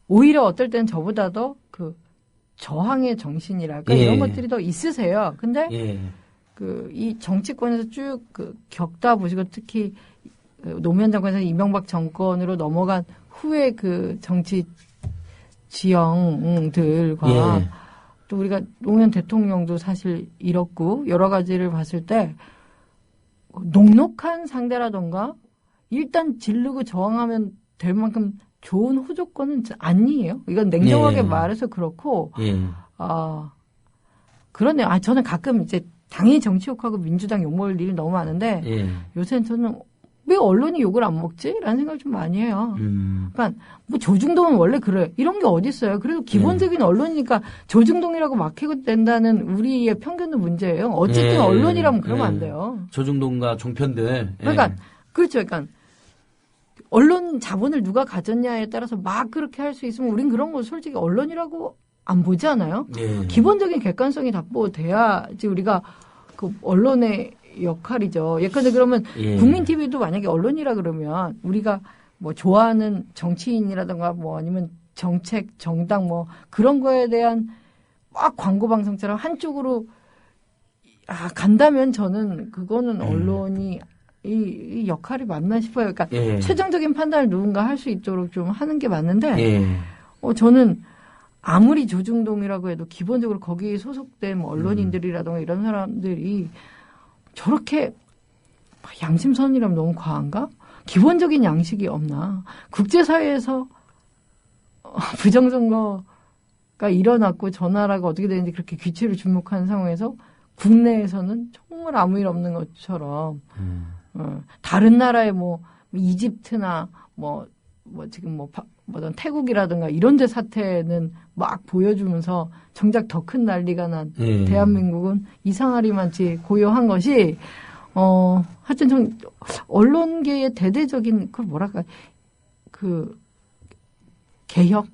오히려 어떨 때는 저보다도 그 저항의 정신이랄까 이런 것들이 더 있으세요. 근데 이 정치권에서 쭉 겪다 보시고 특히 노무현 정권에서 이명박 정권으로 넘어간 후에 그 정치 지형들과 또 우리가 노무현 대통령도 사실 잃었고 여러 가지를 봤을 때 녹록한 상대라던가 일단 지르고 저항하면 될 만큼 좋은 후조건은 아니에요. 이건 냉정하게 말해서 그렇고 그러네요. 저는 가끔 이제 당연히 정치 욕하고 민주당 욕먹을 일이 너무 많은데 요새는 저는 왜 언론이 욕을 안 먹지? 라는 생각을 좀 많이 해요. 그러니까 뭐 조중동은 원래 그래. 이런 게 어디 있어요. 그래도 기본적인 언론이니까 조중동이라고 막 해도 된다는 우리의 편견도 문제예요. 어쨌든 언론이라면 그러면 안 돼요. 조중동과 종편들. 그러니까 그렇죠. 그러니까 언론 자본을 누가 가졌냐에 따라서 막 그렇게 할 수 있으면 우린 그런 거 솔직히 언론이라고 안 보지 않아요? 기본적인 객관성이 답보돼야지 우리가 그 언론의 역할이죠. 예컨대 그러면 국민 TV도 만약에 언론이라 그러면 우리가 뭐 좋아하는 정치인이라든가 뭐 아니면 정책, 정당 뭐 그런 거에 대한 막 광고 방송처럼 한쪽으로 간다면 저는 그거는 언론이 이 역할이 맞나 싶어요. 그러니까 최종적인 판단을 누군가 할 수 있도록 좀 하는 게 맞는데 저는 아무리 조중동이라고 해도 기본적으로 거기에 소속된 뭐 언론인들이라든가 이런 사람들이 저렇게 양심선이라면 너무 과한가? 기본적인 양식이 없나? 국제사회에서 부정선거가 일어났고 저 나라가 어떻게 되는지 그렇게 귀치를 주목하는 상황에서 국내에서는 정말 아무 일 없는 것처럼 다른 나라의 뭐 이집트나 뭐 지금 뭐든 태국이라든가 이런 데 사태는 막 보여주면서 정작 더 큰 난리가 난 대한민국은 이상하리만치 고요한 것이 하여튼 좀 언론계의 대대적인 그 뭐랄까 그 개혁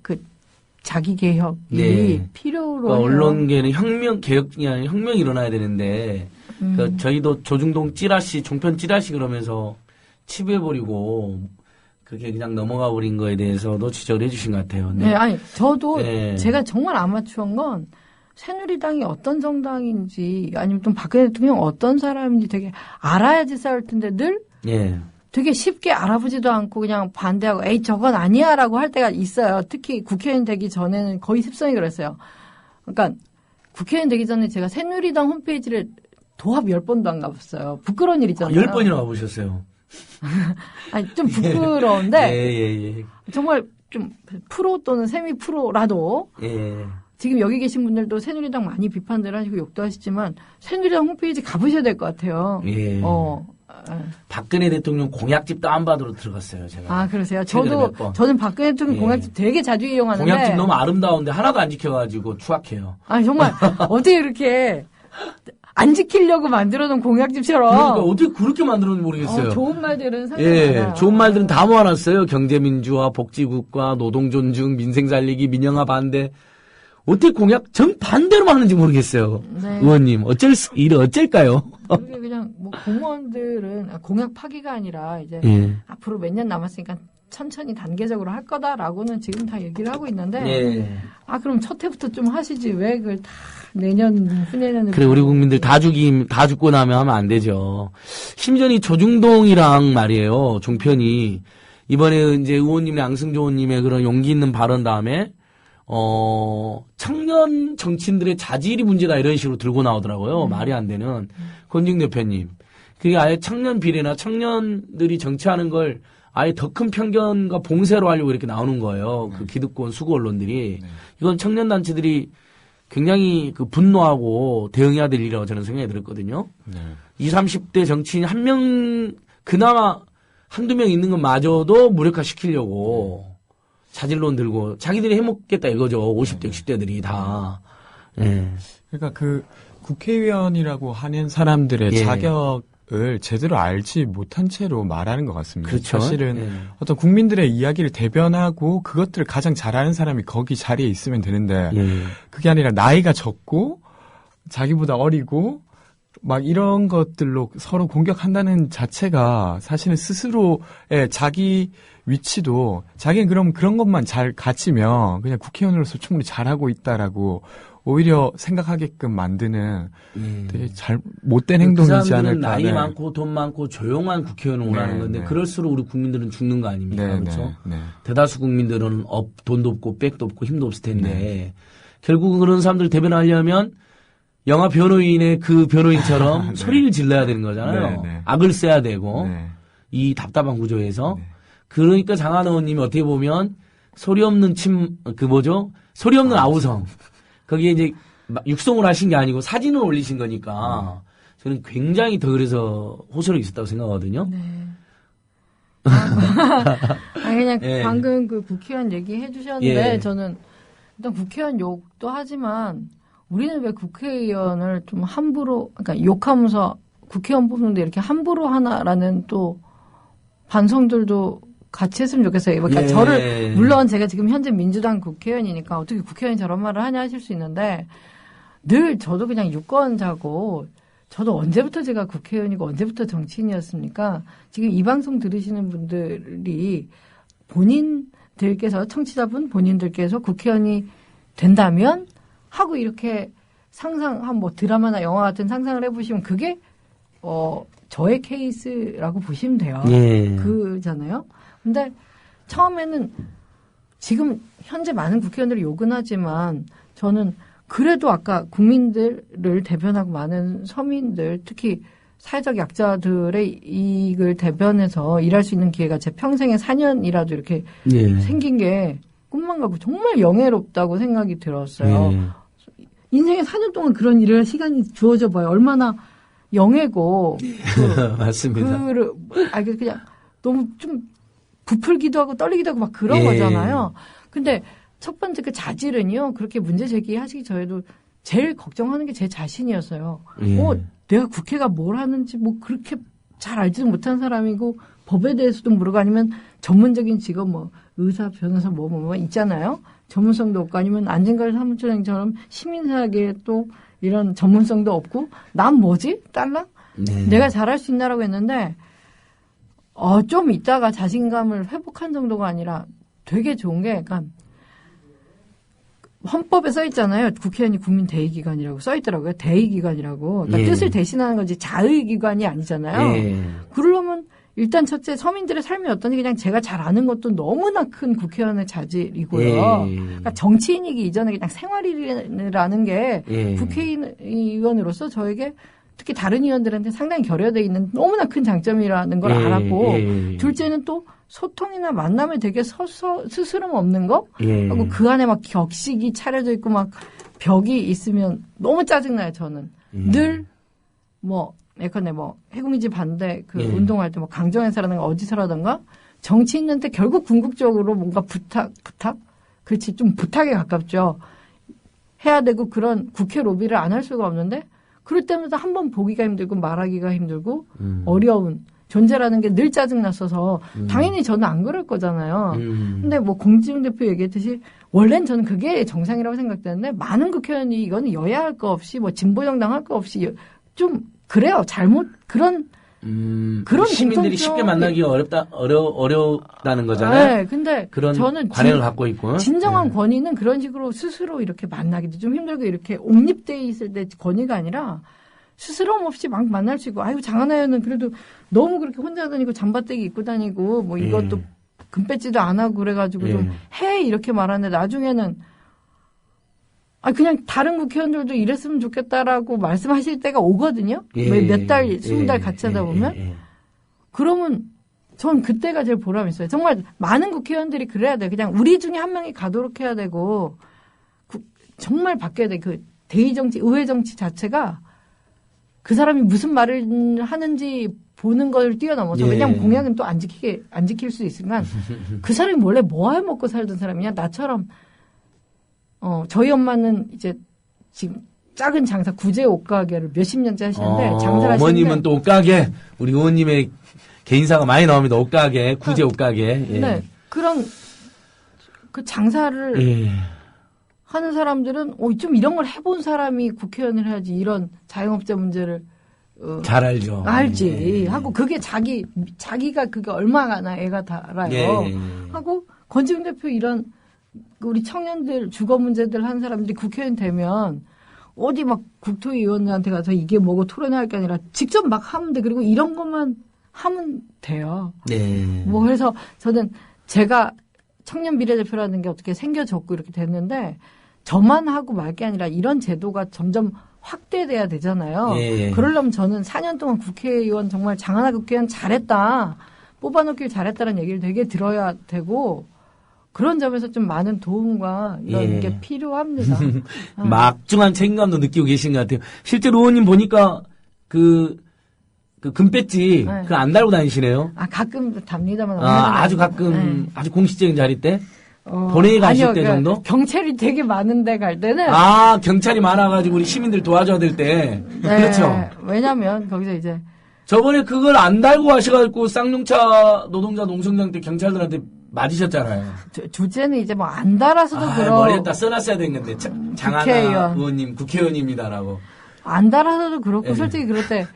자기 개혁이 네. 필요로 그러니까 해요. 언론계는 혁명 개혁이 아니라 혁명이 일어나야 되는데 그러니까 저희도 조중동 찌라시 종편 찌라시 그러면서 치부해버리고 그게 그냥 넘어가 버린 거에 대해서도 지적을 해주신 것 같아요. 네, 아니 저도 네. 제가 정말 아마추어인 건 새누리당이 어떤 정당인지 아니면 또 박근혜 대통령 어떤 사람인지 되게 알아야지 싸울 텐데 늘 예. 되게 쉽게 알아보지도 않고 그냥 반대하고 에이 저건 아니야라고 할 때가 있어요. 특히 국회의원 되기 전에는 거의 습성이 그랬어요. 그러니까 국회의원 되기 전에 제가 새누리당 홈페이지를 도합 10번도 안 가봤어요. 부끄러운 일 있잖아요. 10번이나 와보셨어요. 아니 좀 부끄러운데 예. 정말 좀 프로 또는 세미 프로라도 예. 지금 여기 계신 분들도 새누리당 많이 비판들 하시고 욕도 하시지만 새누리당 홈페이지 가보셔야 될 것 같아요. 예. 박근혜 대통령 공약집 다운받으러 들어갔어요, 제가. 아, 그러세요? 최근에 몇 번. 저는 박근혜 대통령 예. 공약집 되게 자주 이용하는데. 공약집 너무 아름다운데 하나도 안 지켜가지고 추악해요. 아니, 정말, 어떻게 이렇게 안 지키려고 만들어 놓은 공약집처럼. 그러니까 어떻게 그렇게 만들었는지 모르겠어요. 좋은 말들은 상당히 예, 많아요. 좋은 말들은 다 모아놨어요. 경제민주화, 복지국가, 노동존중, 민생살리기, 민영화 반대. 어떻게 공약 정반대로만 하는지 모르겠어요. 네. 의원님, 일을 어쩔까요? 그게 그냥 뭐 공무원들은 공약 파기가 아니라 이제 예. 앞으로 몇 년 남았으니까 천천히 단계적으로 할 거다라고는 지금 다 얘기를 하고 있는데. 예. 그럼 첫 해부터 좀 하시지. 왜 그걸 다 내년, 후내년으로. 그래, 우리 국민들 다 죽고 나면 하면 안 되죠. 심지어 이 조중동이랑 말이에요. 종편이. 이번에 이제 의원님의 앙승조 의원님의 그런 용기 있는 발언 다음에, 청년 정치인들의 자질이 문제다 이런 식으로 들고 나오더라고요. 말이 안 되는. 권징 대표님. 그게 아예 청년 비례나 청년들이 정치하는 걸 아예 더 큰 편견과 봉쇄로 하려고 이렇게 나오는 거예요. 그 기득권 수구 언론들이. 이건 청년 단체들이 굉장히 그 분노하고 대응해야 될 일이라고 저는 생각이 들었거든요. 20, 30대 정치인 한 명, 그나마 한두 명 있는 것마저도 무력화시키려고 자질론 들고 자기들이 해먹겠다 이거죠. 50대, 60대들이 다. 예. 그러니까 그 국회의원이라고 하는 사람들의 예. 자격을 제대로 알지 못한 채로 말하는 것 같습니다. 그렇죠. 사실은 예. 어떤 국민들의 이야기를 대변하고 그것들을 가장 잘하는 사람이 거기 자리에 있으면 되는데 예. 그게 아니라 나이가 적고 자기보다 어리고 막 이런 것들로 서로 공격한다는 자체가 사실은 스스로의 자기 위치도 자기는 그럼 그런 것만 잘 갖추면 그냥 국회의원으로서 충분히 잘하고 있다라고 오히려 생각하게끔 만드는 되게 잘 못된 행동이지 그 사람들은 않을까. 나이 네. 많고 돈 많고 조용한 국회의원 오라는 네, 건데 네. 그럴수록 우리 국민들은 죽는 거 아닙니까? 네, 그렇죠? 네, 네. 대다수 국민들은 돈도 없고 백도 없고 힘도 없을 텐데 결국은 그런 사람들 대변하려면 영화 변호인의 그 변호인처럼 네. 소리를 질러야 되는 거잖아요. 네, 네. 악을 써야 되고 네. 이 답답한 구조에서 네. 그러니까 장한 의원님이 어떻게 보면 소리 없는 소리 없는 아우성 거기에 이제 육성을 하신 게 아니고 사진을 올리신 거니까 저는 굉장히 더 그래서 호소력이 있었다고 생각하거든요. 네. 그냥 예. 방금 그 국회의원 얘기해 주셨는데 예. 저는 일단 국회의원 욕도 하지만 우리는 왜 국회의원을 좀 함부로 그러니까 욕하면서 국회의원 뽑는데 이렇게 함부로 하나라는 또 반성들도 같이 했으면 좋겠어요. 그러니까 예. 저를 물론 제가 지금 현재 민주당 국회의원이니까 어떻게 국회의원이 저런 말을 하냐 하실 수 있는데 늘 저도 그냥 유권자고 저도 언제부터 제가 국회의원이고 언제부터 정치인이었습니까? 지금 이 방송 들으시는 분들이 본인들께서 청취자분 본인들께서 국회의원이 된다면 하고 이렇게 상상한 뭐 드라마나 영화 같은 상상을 해보시면 그게 저의 케이스라고 보시면 돼요. 예. 그잖아요. 근데 처음에는 지금 현재 많은 국회의원들이 욕은 하지만 저는 그래도 아까 국민들을 대변하고 많은 서민들 특히 사회적 약자들의 이익을 대변해서 일할 수 있는 기회가 제 평생에 4년이라도 이렇게 생긴 게 꿈만 같고 정말 영예롭다고 생각이 들었어요. 인생에 4년 동안 그런 일을 할 시간이 주어져 봐요. 얼마나 영예고. 맞습니다. 그냥 너무 좀 부풀기도 하고 떨리기도 하고 막 그런 거잖아요. 근데 첫 번째 그 자질은요. 그렇게 문제 제기하시기 전에도 제일 걱정하는 게 제 자신이었어요. 내가 국회가 뭘 하는지 뭐 그렇게 잘 알지도 못한 사람이고 법에 대해서도 모르고 아니면 전문적인 직업 뭐 의사, 변호사 뭐 있잖아요. 전문성도 없고 아니면 안진걸 사무처장처럼 시민사회에 또 이런 전문성도 없고 난 뭐지? 딸랑? 내가 잘할 수 있나라고 했는데 좀 있다가 자신감을 회복한 정도가 아니라 되게 좋은 게 그러니까 헌법에 써 있잖아요. 국회의원이 국민 대의기관이라고 써 있더라고요. 대의기관이라고. 그러니까 뜻을 대신하는 거지 자의기관이 아니잖아요. 그러려면 일단 첫째 서민들의 삶이 어떤지 그냥 제가 잘 아는 것도 너무나 큰 국회의원의 자질이고요. 그러니까 정치인이기 이전에 그냥 생활이라는 게 국회의원으로서 저에게 특히 다른 의원들한테 상당히 결여되어 있는 너무나 큰 장점이라는 걸 알았고 둘째는 또 소통이나 만남에 되게 스스럼 없는 거 하고 그 안에 막 격식이 차려져 있고 막 벽이 있으면 너무 짜증나요 저는. 늘 뭐 예컨대 뭐 해군기지 반대 그 운동할 때 뭐 강정회사라든가 어디서라든가 정치인한테 결국 궁극적으로 뭔가 부탁 그렇지 좀 부탁에 가깝죠. 해야 되고 그런 국회 로비를 안 할 수가 없는데 그럴 때마다 한 번 보기가 힘들고 말하기가 힘들고 어려운 존재라는 게 늘 짜증났어서 당연히 저는 안 그럴 거잖아요. 근데 뭐 공지훈 대표 얘기했듯이 원래는 저는 그게 정상이라고 생각되는데 많은 국회의원이 이거는 여야 할 거 없이 뭐 진보정당 할 거 없이 좀 그래요. 잘못 그런 시민들이 쉽게 만나기 어렵다는 거잖아요. 네, 근데 그런 저는 관행을 갖고 있고 진정한 권위는 그런 식으로 스스로 이렇게 만나기도 좀 힘들고 이렇게 옹립돼 있을 때 권위가 아니라 스스럼 없이 막 만날 수 있고 아이고 장하나연은 그래도 너무 그렇게 혼자 다니고 잠바떼기 입고 다니고 뭐 이것도 금배지도 안 하고 그래가지고 좀 해 이렇게 말하는데 나중에는 그냥 다른 국회의원들도 이랬으면 좋겠다라고 말씀하실 때가 오거든요. 몇 달, 20달 같이 하다 보면. 그러면 전 그때가 제일 보람 있어요. 정말 많은 국회의원들이 그래야 돼요. 그냥 우리 중에 한 명이 가도록 해야 되고 정말 바뀌어야 돼. 그 대의정치, 의회정치 자체가 그 사람이 무슨 말을 하는지 보는 걸 뛰어넘어서 왜냐하면 공약은 또 안 지킬 수 있으면 그 사람이 원래 뭐 해 먹고 살던 사람이냐. 나처럼 저희 엄마는 이제 지금 작은 장사 구제 옷가게를 몇십 년째 하시는데 장사를 하시는데 어머님은 또 옷가게 우리 의원님의 개인사가 많이 나옵니다. 옷가게 구제 옷가게. 네 그런 그 장사를 하는 사람들은 좀 이런 걸 해본 사람이 국회의원을 해야지 이런 자영업자 문제를 잘 알죠. 알지 하고 그게 자기가 그게 얼마나 애가 달아요. 하고 권지훈 대표 이런 우리 청년들 주거 문제들 하는 사람들이 국회의원 되면 어디 막 국토위원장한테 가서 이게 뭐고 토론할 게 아니라 직접 막 하면 돼. 그리고 이런 것만 하면 돼요. 뭐 그래서 저는 제가 청년 비례대표라는 게 어떻게 생겨졌고 이렇게 됐는데 저만 하고 말 게 아니라 이런 제도가 점점 확대돼야 되잖아요. 그러려면 저는 4년 동안 국회의원 정말 장하나 국회의원 잘했다. 뽑아놓길 잘했다는 얘기를 되게 들어야 되고 그런 점에서 좀 많은 도움과 이런 게 필요합니다. 막중한 책임감도 느끼고 계신 것 같아요. 실제로 의원님 보니까 그 금배지 그거 안 달고 다니시네요. 가끔 답니다만. 아주 가끔 아주 공식적인 자리 때 본회의 가실 때 정도? 경찰이 되게 많은데 갈 때는 경찰이 많아가지고 우리 시민들 도와줘야 될 때. 그렇죠. 왜냐면 거기서 이제 저번에 그걸 안 달고 가셔가지고 쌍용차 노동자 농성장 때 경찰들한테 맞으셨잖아요. 주제는 이제 뭐 안 달아서도 그렇고 머리에다 써놨어야 되는데 장하나 의원님 국회의원입니다라고. 안 달아서도 그렇고 솔직히 그럴 때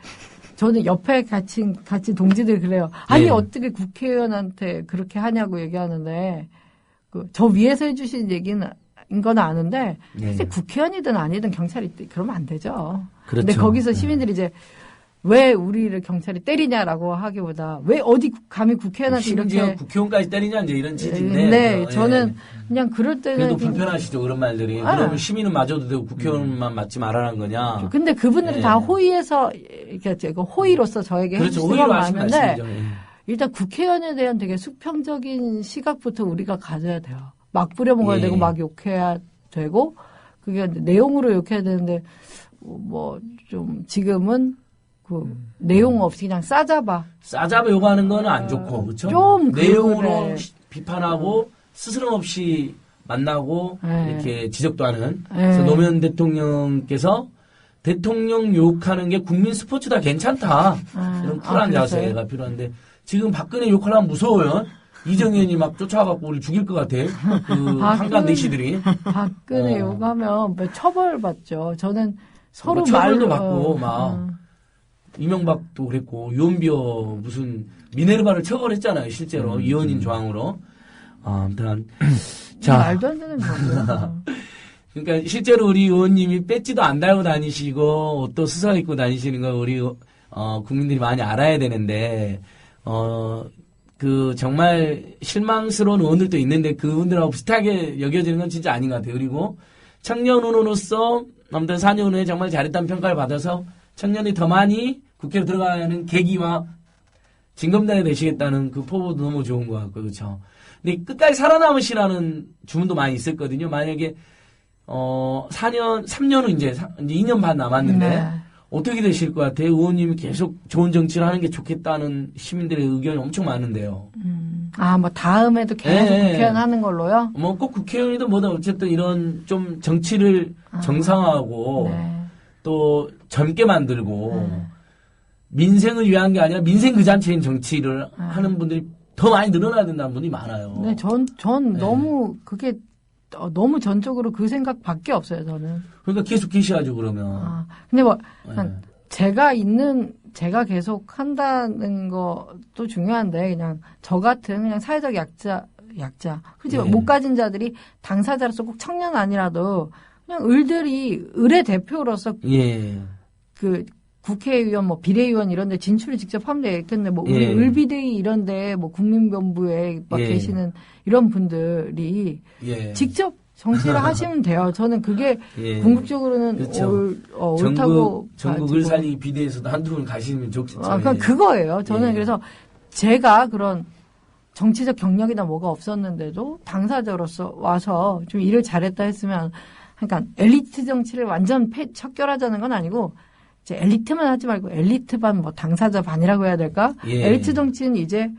저는 옆에 같이 동지들 그래요. 아니 어떻게 국회의원한테 그렇게 하냐고 얘기하는데 저 위에서 해주신 얘기는 건 아는데 사실 국회의원이든 아니든 경찰이 그러면 안 되죠. 그렇죠. 근데 거기서 시민들이 이제 왜 우리를 경찰이 때리냐라고 하기보다 왜 어디 감히 국회의원한테 심지어 이렇게 국회의원까지 때리냐 이제 이런 취지인데. 네, 저는 그냥 그럴 때는 그래도 불편하시죠 그런 말들이. 그러면 시민은 맞아도 되고 국회의원만 맞지 말라는 거냐. 근데 그분들은 다 호의해서 이렇게 호의로서 저에게 그렇죠. 해주신 호의로 건 하신 맞는데 말씀이죠. 예. 일단 국회의원에 대한 되게 수평적인 시각부터 우리가 가져야 돼요. 막 뿌려먹어야 예. 되고 막 욕해야 되고 그게 내용으로 욕해야 되는데 뭐 좀 지금은 그 내용 없이 그냥 싸잡아. 싸잡아 요구하는 거는 안 좋고 그렇죠. 좀 내용으로 그래. 비판하고 스스럼 없이 만나고 네. 이렇게 지적도 하는. 네. 그래서 노무현 대통령께서 대통령 욕하는 게 국민 스포츠다 괜찮다. 이런 쿨한 그랬어요? 자세가 필요한데 지금 박근혜 욕하려면 무서워요. 이정현이 막 쫓아가고 우리 죽일 것 같아. 그 한간 내시들이. 박근혜 욕하면 뭐 처벌받죠. 저는 서로 뭐 처벌도 말로 받고 막 이명박도 그랬고 유언비어 무슨 미네르바를 처벌했잖아요. 실제로 이원인 조항으로. 아무튼 자 말도 안 되는 거고요. 그러니까 실제로 우리 의원님이 배지도 안 달고 다니시고 옷도 수사 입고 다니시는 거 우리 국민들이 많이 알아야 되는데 그 정말 실망스러운 의원들도 있는데 그분들하고 비슷하게 여겨지는 건 진짜 아닌 것 같아요. 그리고 청년 의원으로서 아무튼 4년 후에 정말 잘했다는 평가를 받아서 청년이 더 많이 국회로 들어가는 계기와 징검다리 되시겠다는 그 포부도 너무 좋은 것 같고요. 그렇죠. 근데 끝까지 살아남으시라는 주문도 많이 있었거든요. 만약에 3년 후 이제 2년 반 남았는데 네. 어떻게 되실 것 같아요? 의원님이 계속 좋은 정치를 하는 게 좋겠다는 시민들의 의견이 엄청 많은데요. 뭐 다음에도 계속 네. 국회의원 하는 걸로요? 뭐 꼭 국회의원이든 뭐든 어쨌든 이런 좀 정치를 정상화하고 네. 또 젊게 만들고 민생을 위한 게 아니라 민생 그 자체인 정치를 하는 분들이 더 많이 늘어나야 된다는 분이 많아요. 네, 전 너무 그게 너무 전적으로 그 생각밖에 없어요, 저는. 그러니까 계속 계셔야죠, 그러면. 근데 뭐 네. 제가 계속 한다는 것도 중요한데 그냥 저 같은 그냥 사회적 약자 그렇지 예. 못 가진 자들이 당사자로서 꼭 청년 아니라도 그냥 을의 대표로서 예. 그 국회의원 뭐 비례의원 이런 데 진출을 직접 하면 되겠는데 뭐 우리 예. 을비대위 이런 데 뭐 국민본부에 막 예. 계시는 이런 분들이 예. 직접 정치를 하시면 돼요. 저는 그게 예. 궁극적으로는 그렇죠. 옳다고 전국 봐지고. 을살리 비대에서도 한두 분 가시면 좋겠죠. 그러니까 예. 그거예요. 저는 예. 그래서 제가 그런 정치적 경력이나 뭐가 없었는데도 당사자로서 와서 좀 일을 잘했다 했으면 그러니까 엘리트 정치를 완전 척결하자는 건 아니고 이제 엘리트만 하지 말고 엘리트 반 뭐 당사자 반이라고 해야 될까? 예. 엘리트 정치는 이제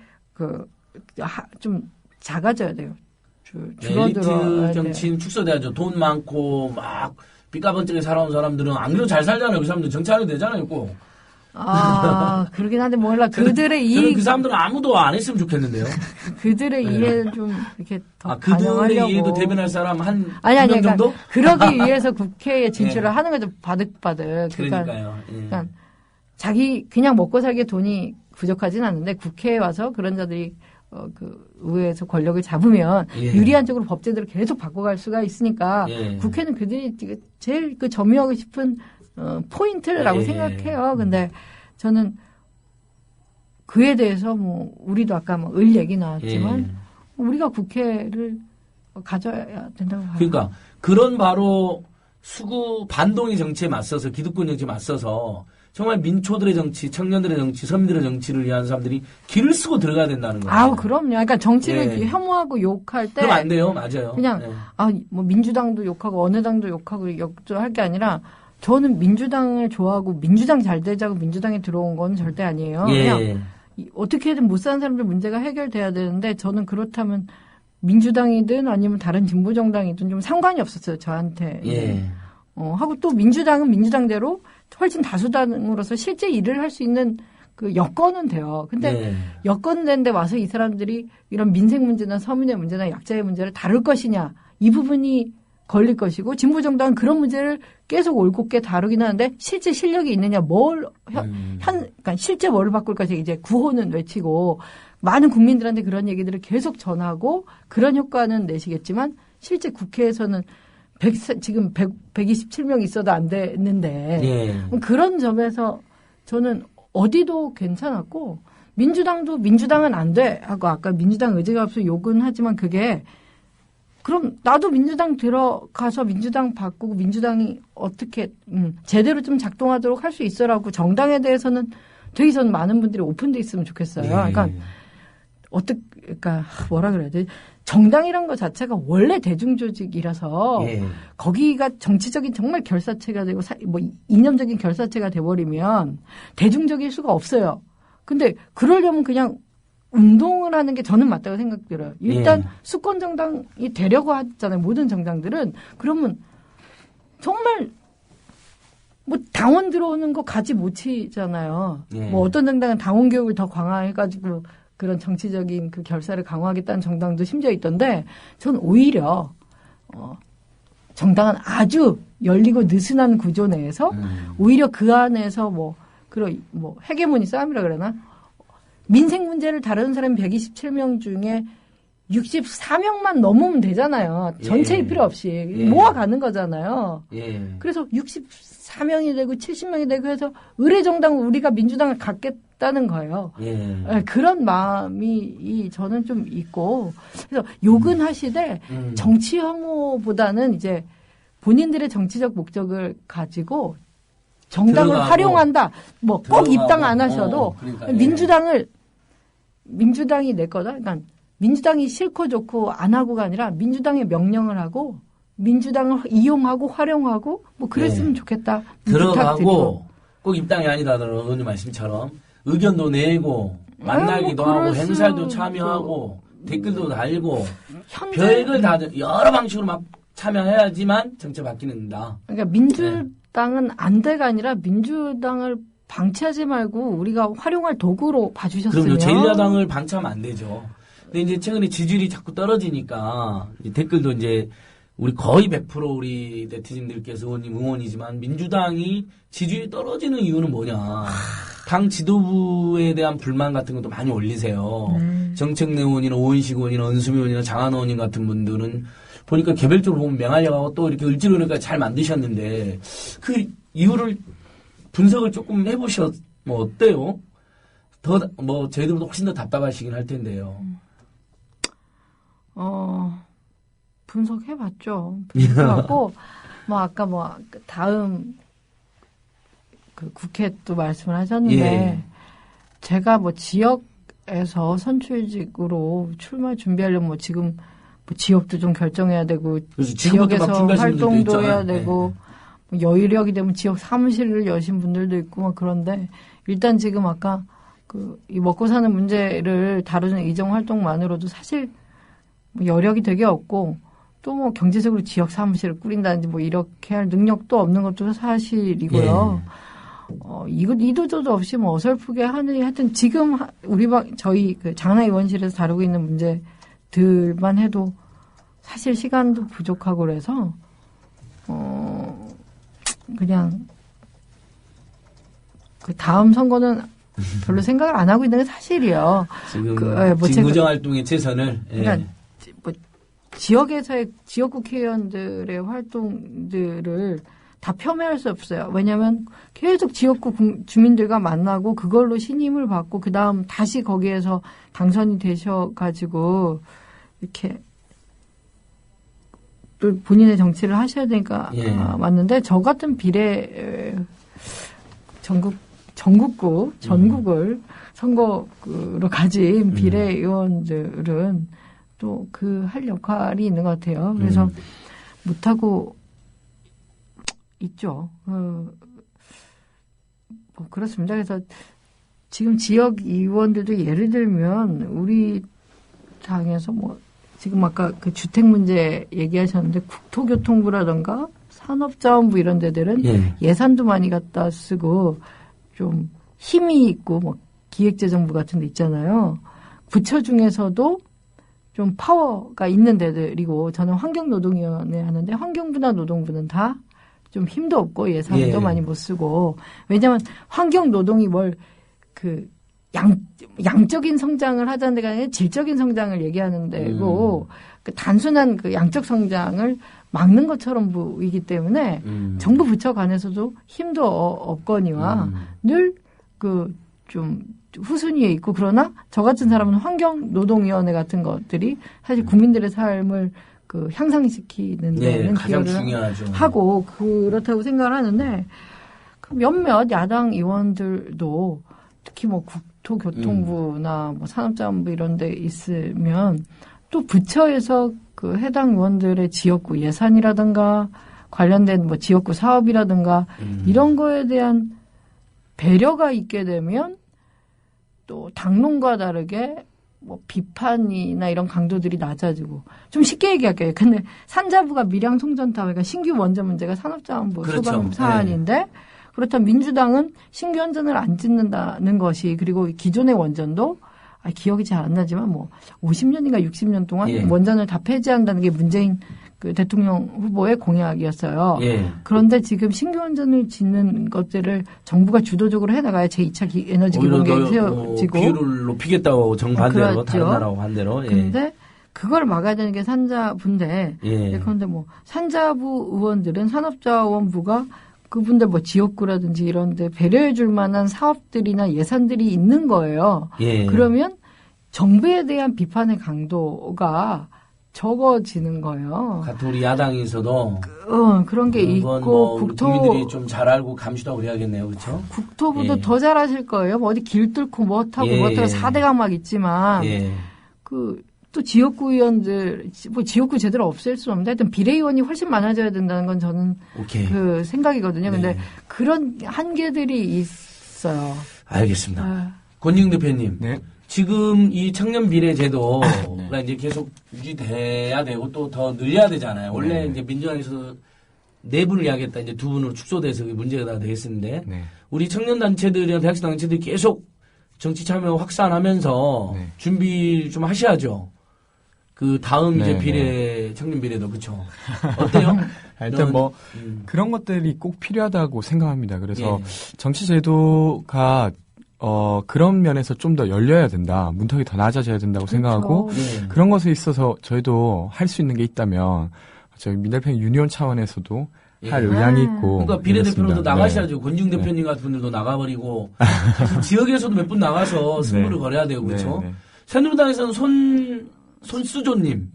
좀 작아져야 돼요. 줄어들어. 엘리트 정치인 축소돼야죠. 돈 많고 막 삐까번쩍하게 살아온 사람들은 안 그래도 잘 살잖아요. 그 사람들 정치하려도 되잖아요. 꼭. 그러긴 한데 몰라. 그들의 저는 이해, 그 사람들은 아무도 안 했으면 좋겠는데요. 그들의 이해를 좀 이렇게 더 그들의 반영하려고. 이해도 대변할 사람 한 아니, 2명 정도? 그러니까 그러기 위해서 국회에 진출을 하는 거죠. 바득바득. 그러니까요. 예. 그러니까 자기 그냥 먹고 살기에 돈이 부족하진 않는데 국회에 와서 그런 자들이 그 의회에서 권력을 잡으면 예. 유리한 쪽으로 법제도를 계속 바꿔갈 수가 있으니까 예. 국회는 그들이 제일 그 점유하고 싶은 포인트라고 예. 생각해요. 근데 저는 그에 대해서 뭐 우리도 아까 뭐 을 얘기 나왔지만 예. 우리가 국회를 가져야 된다고 봐요. 그러니까 그런 바로 수구 반동의 정치에 맞서서 기득권 정치에 맞서서 정말 민초들의 정치, 청년들의 정치, 서민들의 정치를 위한 사람들이 길을 쓰고 들어가야 된다는 거예요. 아우 그럼요. 그러니까 정치를 예. 혐오하고 욕할 때 그럼 안 돼요, 맞아요. 그냥 예. 뭐 민주당도 욕하고 어느 당도 욕하고 역조할 게 아니라 저는 민주당을 좋아하고 민주당 잘 되자고 민주당에 들어온 건 절대 아니에요. 예. 그냥 어떻게든 못 사는 사람들 문제가 해결돼야 되는데 저는 그렇다면 민주당이든 아니면 다른 진보 정당이든 좀 상관이 없었어요. 저한테. 예. 하고 또 민주당은 민주당대로 훨씬 다수당으로서 실제 일을 할 수 있는 그 여건은 돼요. 근데 예. 여건 된데 와서 이 사람들이 이런 민생 문제나 서민의 문제나 약자의 문제를 다룰 것이냐 이 부분이 걸릴 것이고 진보 정당은 그런 문제를 계속 올곧게 다루긴 하는데 실제 실력이 있느냐 그러니까 실제 뭘 바꿀 것이 이제 구호는 외치고 많은 국민들한테 그런 얘기들을 계속 전하고 그런 효과는 내시겠지만 실제 국회에서는 지금 127명 있어도 안 됐는데 예. 그런 점에서 저는 어디도 괜찮았고 민주당도 민주당은 안 돼 하고 아까 민주당 의제가 없어 욕은 하지만 그게 그럼 나도 민주당 들어가서 민주당 바꾸고 민주당이 어떻게 제대로 좀 작동하도록 할 수 있어라고 정당에 대해서는 되게 저는 많은 분들이 오픈돼 있으면 좋겠어요. 예. 그러니까 뭐라 그래야 돼? 정당이란 것 자체가 원래 대중조직이라서 예. 거기가 정치적인 정말 결사체가 되고 뭐 이념적인 결사체가 돼버리면 대중적일 수가 없어요. 근데 그러려면 그냥 운동을 하는 게 저는 맞다고 생각들어요. 일단 예. 수권 정당이 되려고 하잖아요. 모든 정당들은. 그러면 정말 뭐 당원 들어오는 거 가지 못 치잖아요. 예. 뭐 어떤 정당은 당원 교육을 더 강화해가지고 그런 정치적인 그 결사를 강화하겠다는 정당도 심지어 있던데 전 오히려 정당은 아주 열리고 느슨한 구조 내에서 오히려 그 안에서 그런 헤게모니 싸움이라 그러나 민생 문제를 다루는 사람이 127명 중에 64명만 넘으면 되잖아요. 전체일 예. 필요 없이 예. 모아가는 거잖아요. 예. 그래서 64명이 되고 70명이 되고 해서 의례정당 우리가 민주당을 갖겠다는 거예요. 예. 그런 마음이 저는 좀 있고 그래서 욕은 하시되 정치 혐오보다는 이제 본인들의 정치적 목적을 가지고 정당을 들어가고, 활용한다. 뭐 꼭 입당 안 하셔도 그러니까, 예. 민주당이 내 거다. 그러니까 민주당이 싫고 좋고 안 하고가 아니라 민주당의 명령을 하고 민주당을 이용하고 활용하고 뭐 그랬으면 네. 좋겠다. 들어가고 꼭 입당이 아니다더라도 의원님 말씀처럼 의견도 내고 만나기도 뭐 하고 그럴 행사도 수도. 참여하고 댓글도 달고 현재 별걸 다 여러 방식으로 막 참여해야지만 정치 바뀌는다. 그러니까 민주당은 안 돼가 아니라 민주당을 방치하지 말고 우리가 활용할 도구로 봐주셨으면. 그럼요. 제1야당을 방치하면 안 되죠. 근데 이제 최근에 지지율이 자꾸 떨어지니까 이 댓글도 이제 우리 거의 100% 우리 네티즌들께서 의원님 응원이지만 민주당이 지지율이 떨어지는 이유는 뭐냐. 당 지도부에 대한 불만 같은 것도 많이 올리세요. 정책내 의원이나 오은식 의원이나 은수미 의원이나 장한 의원님 같은 분들은 보니까 개별적으로 보면 맹하려고 하고 또 이렇게 을지로니까 잘 만드셨는데 그 이유를 분석을 조금 해보셨, 어때요? 저희들보다 훨씬 더 답답하시긴 할 텐데요. 분석해봤죠. 분석하고, 아까 다음, 국회 또 말씀을 하셨는데, 예. 제가 지역에서 선출직으로 출마 준비하려면 지금 지역도 좀 결정해야 되고, 그래서 지금부터 막 지역에서 준비하시는 분들도 활동도 있잖아요. 해야 되고, 여유력이 되면 지역 사무실을 여신 분들도 있고, 그런데, 일단 지금 아까, 이 먹고 사는 문제를 다루는 이정 활동만으로도 사실, 여력이 되게 없고 또 경제적으로 지역 사무실을 꾸린다든지 이렇게 할 능력도 없는 것도 사실이고요. 이도저도 없이 어설프게 하느니 하여튼 지금 저희 장나 의원실에서 다루고 있는 문제들만 해도 사실 시간도 부족하고 그래서 그냥 다음 선거는 별로 생각을 안 하고 있는 게 사실이에요. 지금 제가 의정활동의 최선을. 그러니까 지역에서의 지역 국회의원들의 활동들을 다 폄훼할 수 없어요. 왜냐하면 계속 지역구 주민들과 만나고 그걸로 신임을 받고 그 다음 다시 거기에서 당선이 되셔가지고 이렇게 또 본인의 정치를 하셔야 되니까 맞는데 저 같은 전국을 선거구로 가진 비례의원들은 또 할 역할이 있는 것 같아요. 그래서 못하고 있죠. 그렇습니다. 그래서 지금 지역 의원들도 예를 들면 우리 당에서 지금 아까 주택 문제 얘기하셨는데 국토교통부라든가 산업자원부 이런 데들은 예산도 많이 갖다 쓰고 좀 힘이 있고 기획재정부 같은 데 있잖아요. 부처 중에서도 좀 파워가 있는 데들이고 저는 환경노동위원회 하는데 환경부나 노동부는 다 좀 힘도 없고 예산도 많이 못 쓰고 왜냐하면 환경노동이 양적인 성장을 하자는 데가 아니라 질적인 성장을 얘기하는 데고 단순한 양적 성장을 막는 것처럼 보이기 때문에 정부 부처 간에서도 힘도 없거니와 늘 좀 후순위에 있고 그러나 저 같은 사람은 환경노동위원회 같은 것들이 사실 국민들의 삶을 그 향상시키는 데는 가장 기여를 중요하죠. 하고 그렇다고 생각을 하는데 그 몇몇 야당 의원들도 특히 뭐 국토교통부나 뭐 산업자원부 이런 데 있으면 또 부처에서 그 해당 의원들의 지역구 예산이라든가 관련된 뭐 지역구 사업이라든가 이런 거에 대한 배려가 있게 되면 또 당론과 다르게 뭐 비판이나 이런 강도들이 낮아지고 좀 쉽게 얘기할게요. 근데 산자부가 밀양 송전탑 그러니까 신규 원전 문제가 산업자원부 그렇죠. 소방 사안인데 그렇다면 민주당은 신규 원전을 안 짓는다는 것이 그리고 기존의 원전도 기억이 잘 안 나지만 뭐 50년인가 60년 동안 원전을 다 폐지한다는 게 문재인 그 대통령 후보의 공약이었어요. 그런데 지금 신규 원전을 짓는 것들을 정부가 주도적으로 해나가야 제2차 에너지 기본 계획이 세워지고 비율을 높이겠다고 정반대로 그렇죠. 다른 나라하고 반대로. 그런데 그걸 막아야 되는 게 산자부인데 그런데 뭐 산자부 의원들은 산업자원부가 그분들 뭐 지역구라든지 이런 데 배려해 줄 만한 사업들이나 예산들이 있는 거예요. 그러면 정부에 대한 비판의 강도가 적어지는 거예요. 같은 우리 야당에서도 그런 게 있고 뭐 국민들이 좀 잘 알고 감시하고 그래야겠네요. 그렇죠? 국토부도 더 잘하실 거예요. 뭐 어디 길 뚫고 뭐 타고 뭐 타고 4대강 막 있지만 그 또 지역구 의원들 뭐 지역구 제대로 없앨 수는 없는데 하여튼 비례의원이 훨씬 많아져야 된다는 건 저는 그 생각이거든요. 근데 그런 한계들이 있어요. 알겠습니다. 권영 대표님. 네. 지금 이 청년 비례 제도가 이제 계속 유지돼야 되고 또 더 늘려야 되잖아요. 원래 이제 민주당에서 4분을 이야기했다. 이제 2분으로 축소돼서 문제가 되겠는데 우리 청년 단체들이나 대학생 단체들이 계속 정치 참여 확산하면서 준비 좀 하셔야죠. 그 다음 이제 비례 청년 비례도 그렇죠. 어때요? 일단 뭐 그런 것들이 꼭 필요하다고 생각합니다. 그래서 정치 제도가 그런 면에서 좀 더 열려야 된다. 문턱이 더 낮아져야 된다고 생각하고 그런 것에 있어서 저희도 할 수 있는 게 있다면 저희 민달팽이 유니온 차원에서도 할 의향이 있고. 그러니까 비례대표로도 나가셔야죠. 권중 대표님 같은 분들도 나가버리고 지역에서도 몇 분 나가서 승부를 걸어야 되고 그렇죠. 새누리당에서는 손수조님,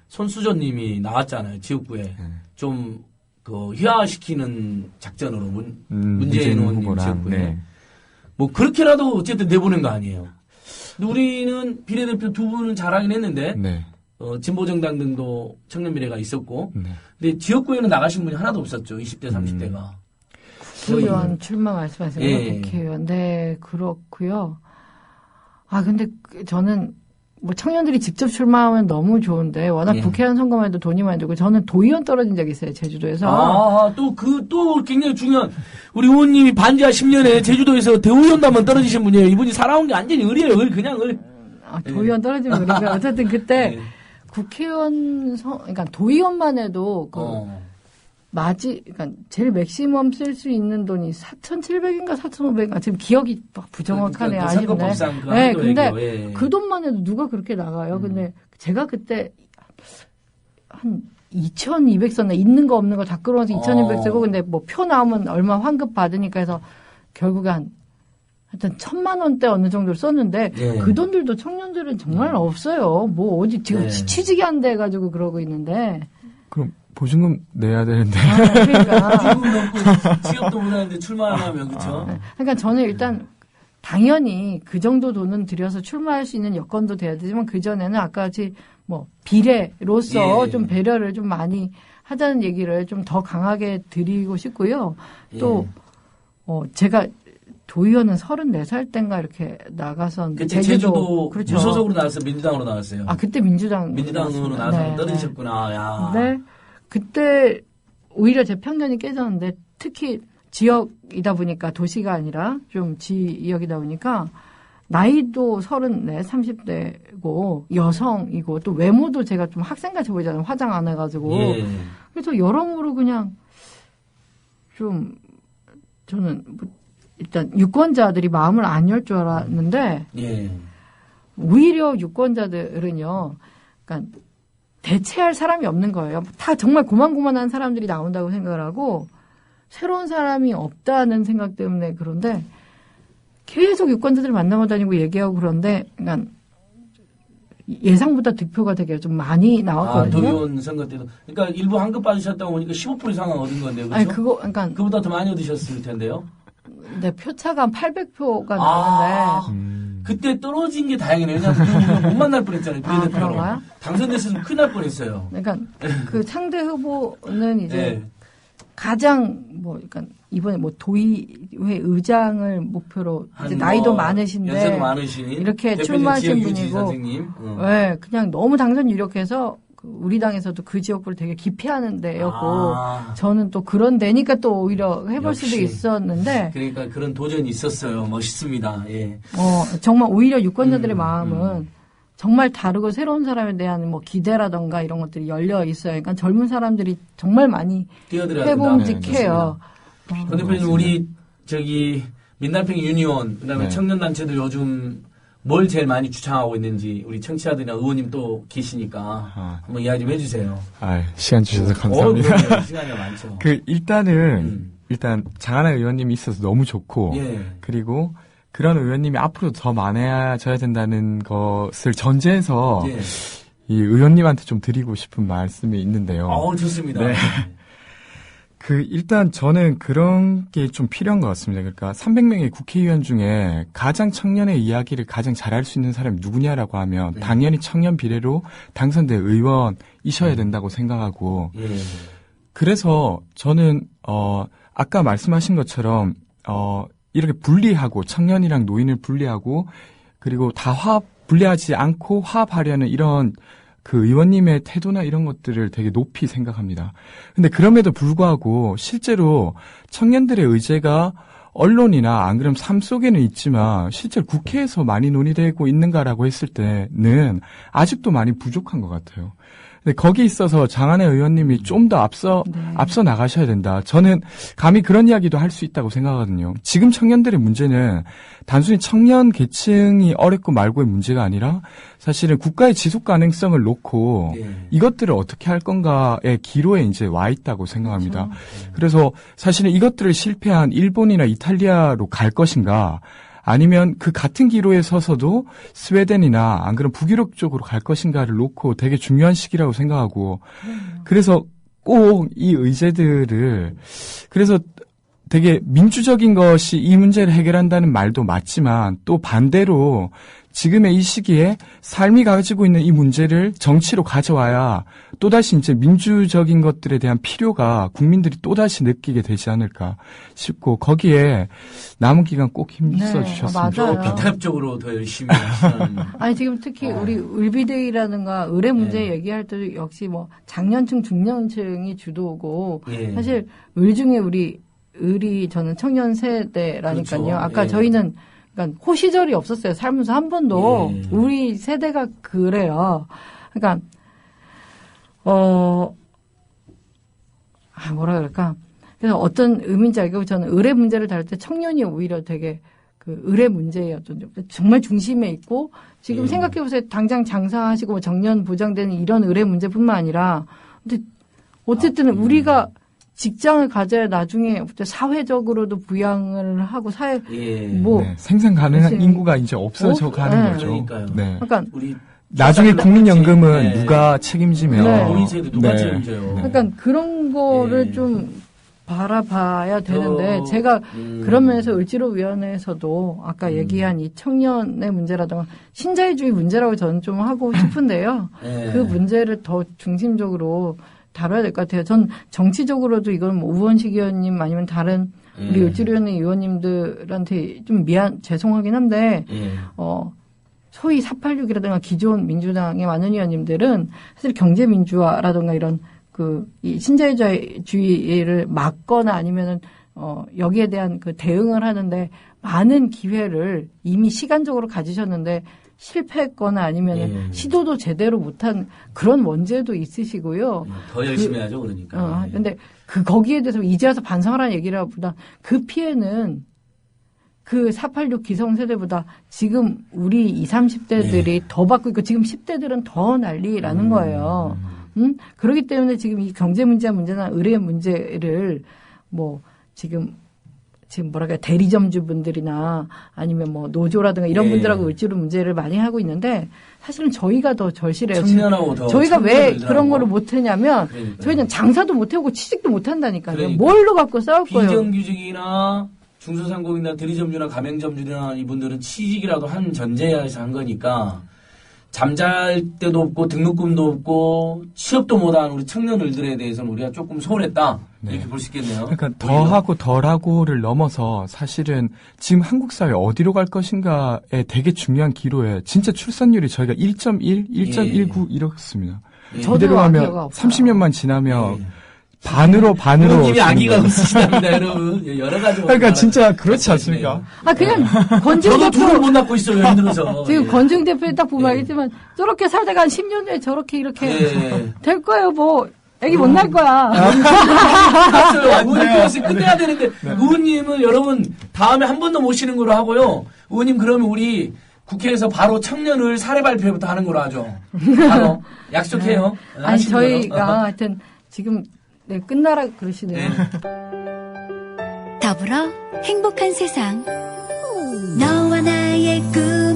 손수조님이 나왔잖아요. 지역구에 좀 그 희화시키는 작전으로 문재인 의원님 지역구에. 뭐 그렇게라도 어쨌든 내보낸 거 아니에요. 근데 우리는 비례대표 2분은 잘하긴 했는데 진보 정당 등도 청년 비례가 있었고 근데 지역구에는 나가신 분이 하나도 없었죠. 20대 30대가. 국회의원 출마 말씀하시는 국회의원. 네, 그렇고요. 근데 저는 뭐 청년들이 직접 출마하면 너무 좋은데 워낙 국회의원 선거만 해도 돈이 많이 들고 저는 도의원 떨어진 적이 있어요. 제주도에서. 또 굉장히 중요한 우리 의원님이 반지하 10년에 제주도에서 대의원도 한번 떨어지신 분이에요. 이분이 살아온 게 완전히 을이에요. 그냥 을. 도의원 떨어지면 을인가. 어쨌든 그때 국회의원 그러니까 도의원만 해도 그러니까 제일 맥시멈 쓸 수 있는 돈이 4,700인가 4,500인가 지금 기억이 부정확하네. 아쉽네. 근데 그 돈만 해도 누가 그렇게 나가요. 근데 제가 그때 한 2,200 썼나 있는 거 없는 거 다 끌어와서 2,200 쓰고 근데 뭐 표 나오면 얼마 환급 받으니까 해서 결국에 하여튼 1,000만 원대 어느 정도를 썼는데 그 돈들도 청년들은 정말 없어요. 뭐 어디 지금 취직이 안 돼 가지고 그러고 있는데. 그럼 보증금 내야 되는데. 그러니까. 보증금 넣고 취업도 못하는데 출마하면 그렇죠. 그러니까 저는 일단 당연히 그 정도 돈은 들여서 출마할 수 있는 여건도 돼야 되지만 그 전에는 아까 같이 뭐 비례로서 좀 배려를 좀 많이 하자는 얘기를 좀 더 강하게 드리고 싶고요. 또 제가 도의원은 34살 땐가 이렇게 나가서 제주도 그렇죠. 무소속으로 나왔어요. 민주당으로 나왔어요. 그때 민주당으로 나와서 떨어지셨구나. 야. 그때 오히려 제 편견이 깨졌는데 특히 지역이다 보니까 도시가 아니라 좀 지역이다 보니까 나이도 34, 30대고 여성이고 또 외모도 제가 좀 학생같이 보이잖아요. 화장 안 해가지고. 그래서 여러모로 그냥 좀 저는 일단 유권자들이 마음을 안 열 줄 알았는데 오히려 유권자들은요. 그러니까 대체할 사람이 없는 거예요. 다 정말 고만고만한 사람들이 나온다고 생각을 하고 새로운 사람이 없다는 생각 때문에 그런데 계속 유권자들 만나고 다니고 얘기하고 그런데, 그러니까 예상보다 득표가 되게 좀 많이 나왔거든요. 도의원 선거 때도. 그러니까 일부 한급 받으셨다고 보니까 15% 이상 얻은 건데요. 그렇죠? 아니, 그러니까. 그보다 더 많이 얻으셨을 텐데요. 네, 표차가 한 800표가 나왔는데. 그때 떨어진 게 다행이네요. 왜냐하면 못 만날 뻔했잖아요. 비례대표로. 그런가요? 당선됐으면 큰일 날 뻔했어요. 그러니까 그 상대 후보는 이제 네. 가장 그러니까 이번에 도의회 의장을 목표로 이제 나이도 많으신데 연세도 많으신 이렇게 대표님 출마하신 지역유지 분이고, 선생님. 네, 그냥 너무 당선 유력해서 우리 당에서도 그 지역구를 되게 기피하는 데였고 저는 또 그런 데니까 또 오히려 해볼 역시. 수도 있었는데 그러니까 그런 도전이 있었어요. 멋있습니다. 예. 정말 오히려 유권자들의 마음은 정말 다르고 새로운 사람에 대한 기대라던가 이런 것들이 열려 있어요. 그러니까 젊은 사람들이 정말 많이 뛰어들어야 해봄직해요. 권 대표님 우리 민달팽 유니온 그다음에 네. 청년단체들 요즘 뭘 제일 많이 주창하고 있는지 우리 청취자들이나 의원님 또 계시니까 한번 이야기 좀 해주세요. 시간 주셔서 감사합니다. 그럼요. 시간이 많죠. 일단 장하나 의원님이 있어서 너무 좋고, 예. 그리고 그런 의원님이 앞으로 더 많아져야 된다는 것을 전제해서 예. 이 의원님한테 좀 드리고 싶은 말씀이 있는데요. 좋습니다. 네. 일단 저는 그런 게 좀 필요한 것 같습니다. 그러니까 300명의 국회의원 중에 가장 청년의 이야기를 가장 잘할 수 있는 사람이 누구냐라고 하면 당연히 청년 비례로 당선된 의원이셔야 된다고 생각하고, 예. 그래서 저는 아까 말씀하신 것처럼 이렇게 분리하고 청년이랑 노인을 분리하고 그리고 분리하지 않고 화합하려는 이런 그 의원님의 태도나 이런 것들을 되게 높이 생각합니다. 근데 그럼에도 불구하고 실제로 청년들의 의제가 언론이나 안 그러면 삶 속에는 있지만 실제로 국회에서 많이 논의되고 있는가라고 했을 때는 아직도 많이 부족한 것 같아요. 근데 거기 있어서 장하나 의원님이 좀 더 앞서 나가셔야 된다. 저는 감히 그런 이야기도 할 수 있다고 생각하거든요. 지금 청년들의 문제는 단순히 청년 계층이 어렵고 말고의 문제가 아니라 사실은 국가의 지속 가능성을 놓고 이것들을 어떻게 할 건가의 기로에 이제 와 있다고 생각합니다. 그래서 사실은 이것들을 실패한 일본이나 이탈리아로 갈 것인가, 아니면 그 같은 기로에 서서도 스웨덴이나 안 그러면 북유럽 쪽으로 갈 것인가를 놓고 되게 중요한 시기라고 생각하고, 그래서 꼭 이 의제들을, 그래서 되게 민주적인 것이 이 문제를 해결한다는 말도 맞지만 또 반대로 지금의 이 시기에 삶이 가지고 있는 이 문제를 정치로 가져와야 또다시 이제 민주적인 것들에 대한 필요가 국민들이 또다시 느끼게 되지 않을까 싶고, 거기에 남은 기간 꼭 힘써 주셨으면 좋겠다. 비탑적으로 더 열심히 하시는. 아니, 지금 특히 우리 을비대위라든가 의뢰 문제 얘기할 때도 역시 장년층, 중년층이 주도고, 사실 을 중에 을이 저는 청년 세대라니까요. 그렇죠. 아까 저희는 그러니까 호시절이 없었어요. 살면서 한 번도. 우리 세대가 그래요. 그러니까 뭐라 그럴까? 그래서 어떤 의미인지 알고 저는 의뢰 문제를 다룰 때 청년이 오히려 되게 그 의뢰 문제였던 정말 중심에 있고, 지금 생각해보세요. 당장 장사하시고 정년 보장되는 이런 의뢰 문제뿐만 아니라, 근데 어쨌든 우리가 직장을 가져야 나중에 사회적으로도 부양을 하고 생산 가능한 인구가 이제 없어져 가는 거죠. 그러니까요. 그러니까 나중에 국민연금은 누가 책임지며 노인 세대 누가 책임져요. 그러니까 그런 거를 좀 바라봐야 되는데, 제가 그런 면에서 을지로위원회에서도 아까 얘기한 이 청년의 문제라든가 신자유주의 문제라고 저는 좀 하고 싶은데요. 그 문제를 더 중심적으로 다뤄야 될 것 같아요. 전 정치적으로도 이건 우원식 의원님 아니면 다른 우리 을지로위원회 의원님들한테 좀 죄송하긴 한데, 소위 486이라든가 기존 민주당의 많은 의원님들은 사실 경제민주화라든가 이런 이 신자유주의를 막거나 아니면은, 여기에 대한 그 대응을 하는데 많은 기회를 이미 시간적으로 가지셨는데 실패했거나 아니면 시도도 제대로 못한 그런 원죄도 있으시고요. 더 열심히 하죠, 그러니까. 근데 거기에 대해서 이제 와서 반성하라는 얘기라보다 그 피해는 그 486 기성세대보다 지금 우리 20, 30대들이 더 받고 있고 지금 10대들은 더 난리라는 거예요. 그렇기 때문에 지금 이 경제 문제나 의뢰 문제를 지금 지금 뭐랄까 대리점주분들이나 아니면 뭐 노조라든가 이런 예. 분들하고 을지로 문제를 많이 하고 있는데 사실은 저희가 더 절실해요. 청년하고 더 저희가 왜 청년들하고. 그런 거를 못하냐면 그러니까요. 저희는 장사도 못하고 취직도 못한다니까요. 그러니까요. 뭘로 갖고 싸울 거예요. 비정규직이나 중소상공인이나 대리점주나 가맹점주나 이분들은 취직이라도 한 전제하에서 한 거니까 잠잘 때도 없고 등록금도 없고 취업도 못한 우리 청년들에 대해서는 우리가 조금 소홀했다 이렇게 볼 수 있겠네요. 그러니까 더하고 덜하고를 넘어서 사실은 지금 한국 사회 어디로 갈 것인가에 되게 중요한 기로에 진짜 출산율이 저희가 1.1, 1.19 이렇습니다. 저도 이대로 아기가 하면 없어요. 30년만 지나면 예. 반으로 부모님이 주는 아기가 거예요. 없으시답니다, 여러분. 여러 가지. 그러니까 진짜 그렇지 않습니까? 아 그냥 권중 저도 둘을 대표 못 낳고 있어요, 힘들어서. 지금 예. 권중 대표 딱 보면 예. 알겠지만 저렇게 살다가 한 10년 뒤에 저렇게 이렇게 예. 될 거예요. 뭐 애기 못 낳을 거야. 끝났어요. 의원님 클래스 끝내야 되는데 의원님은 여러분 다음에 한 번 더 모시는 걸로 하고요. 의원님 그러면 우리 국회에서 바로 청년을 사례 발표부터 하는 걸로 하죠. 바로 약속해요. 아니 하시는 걸로. 저희가 하여튼 지금 네, 끝나라 그러시네요. 더불어 행복한 세상 너와 나의 꿈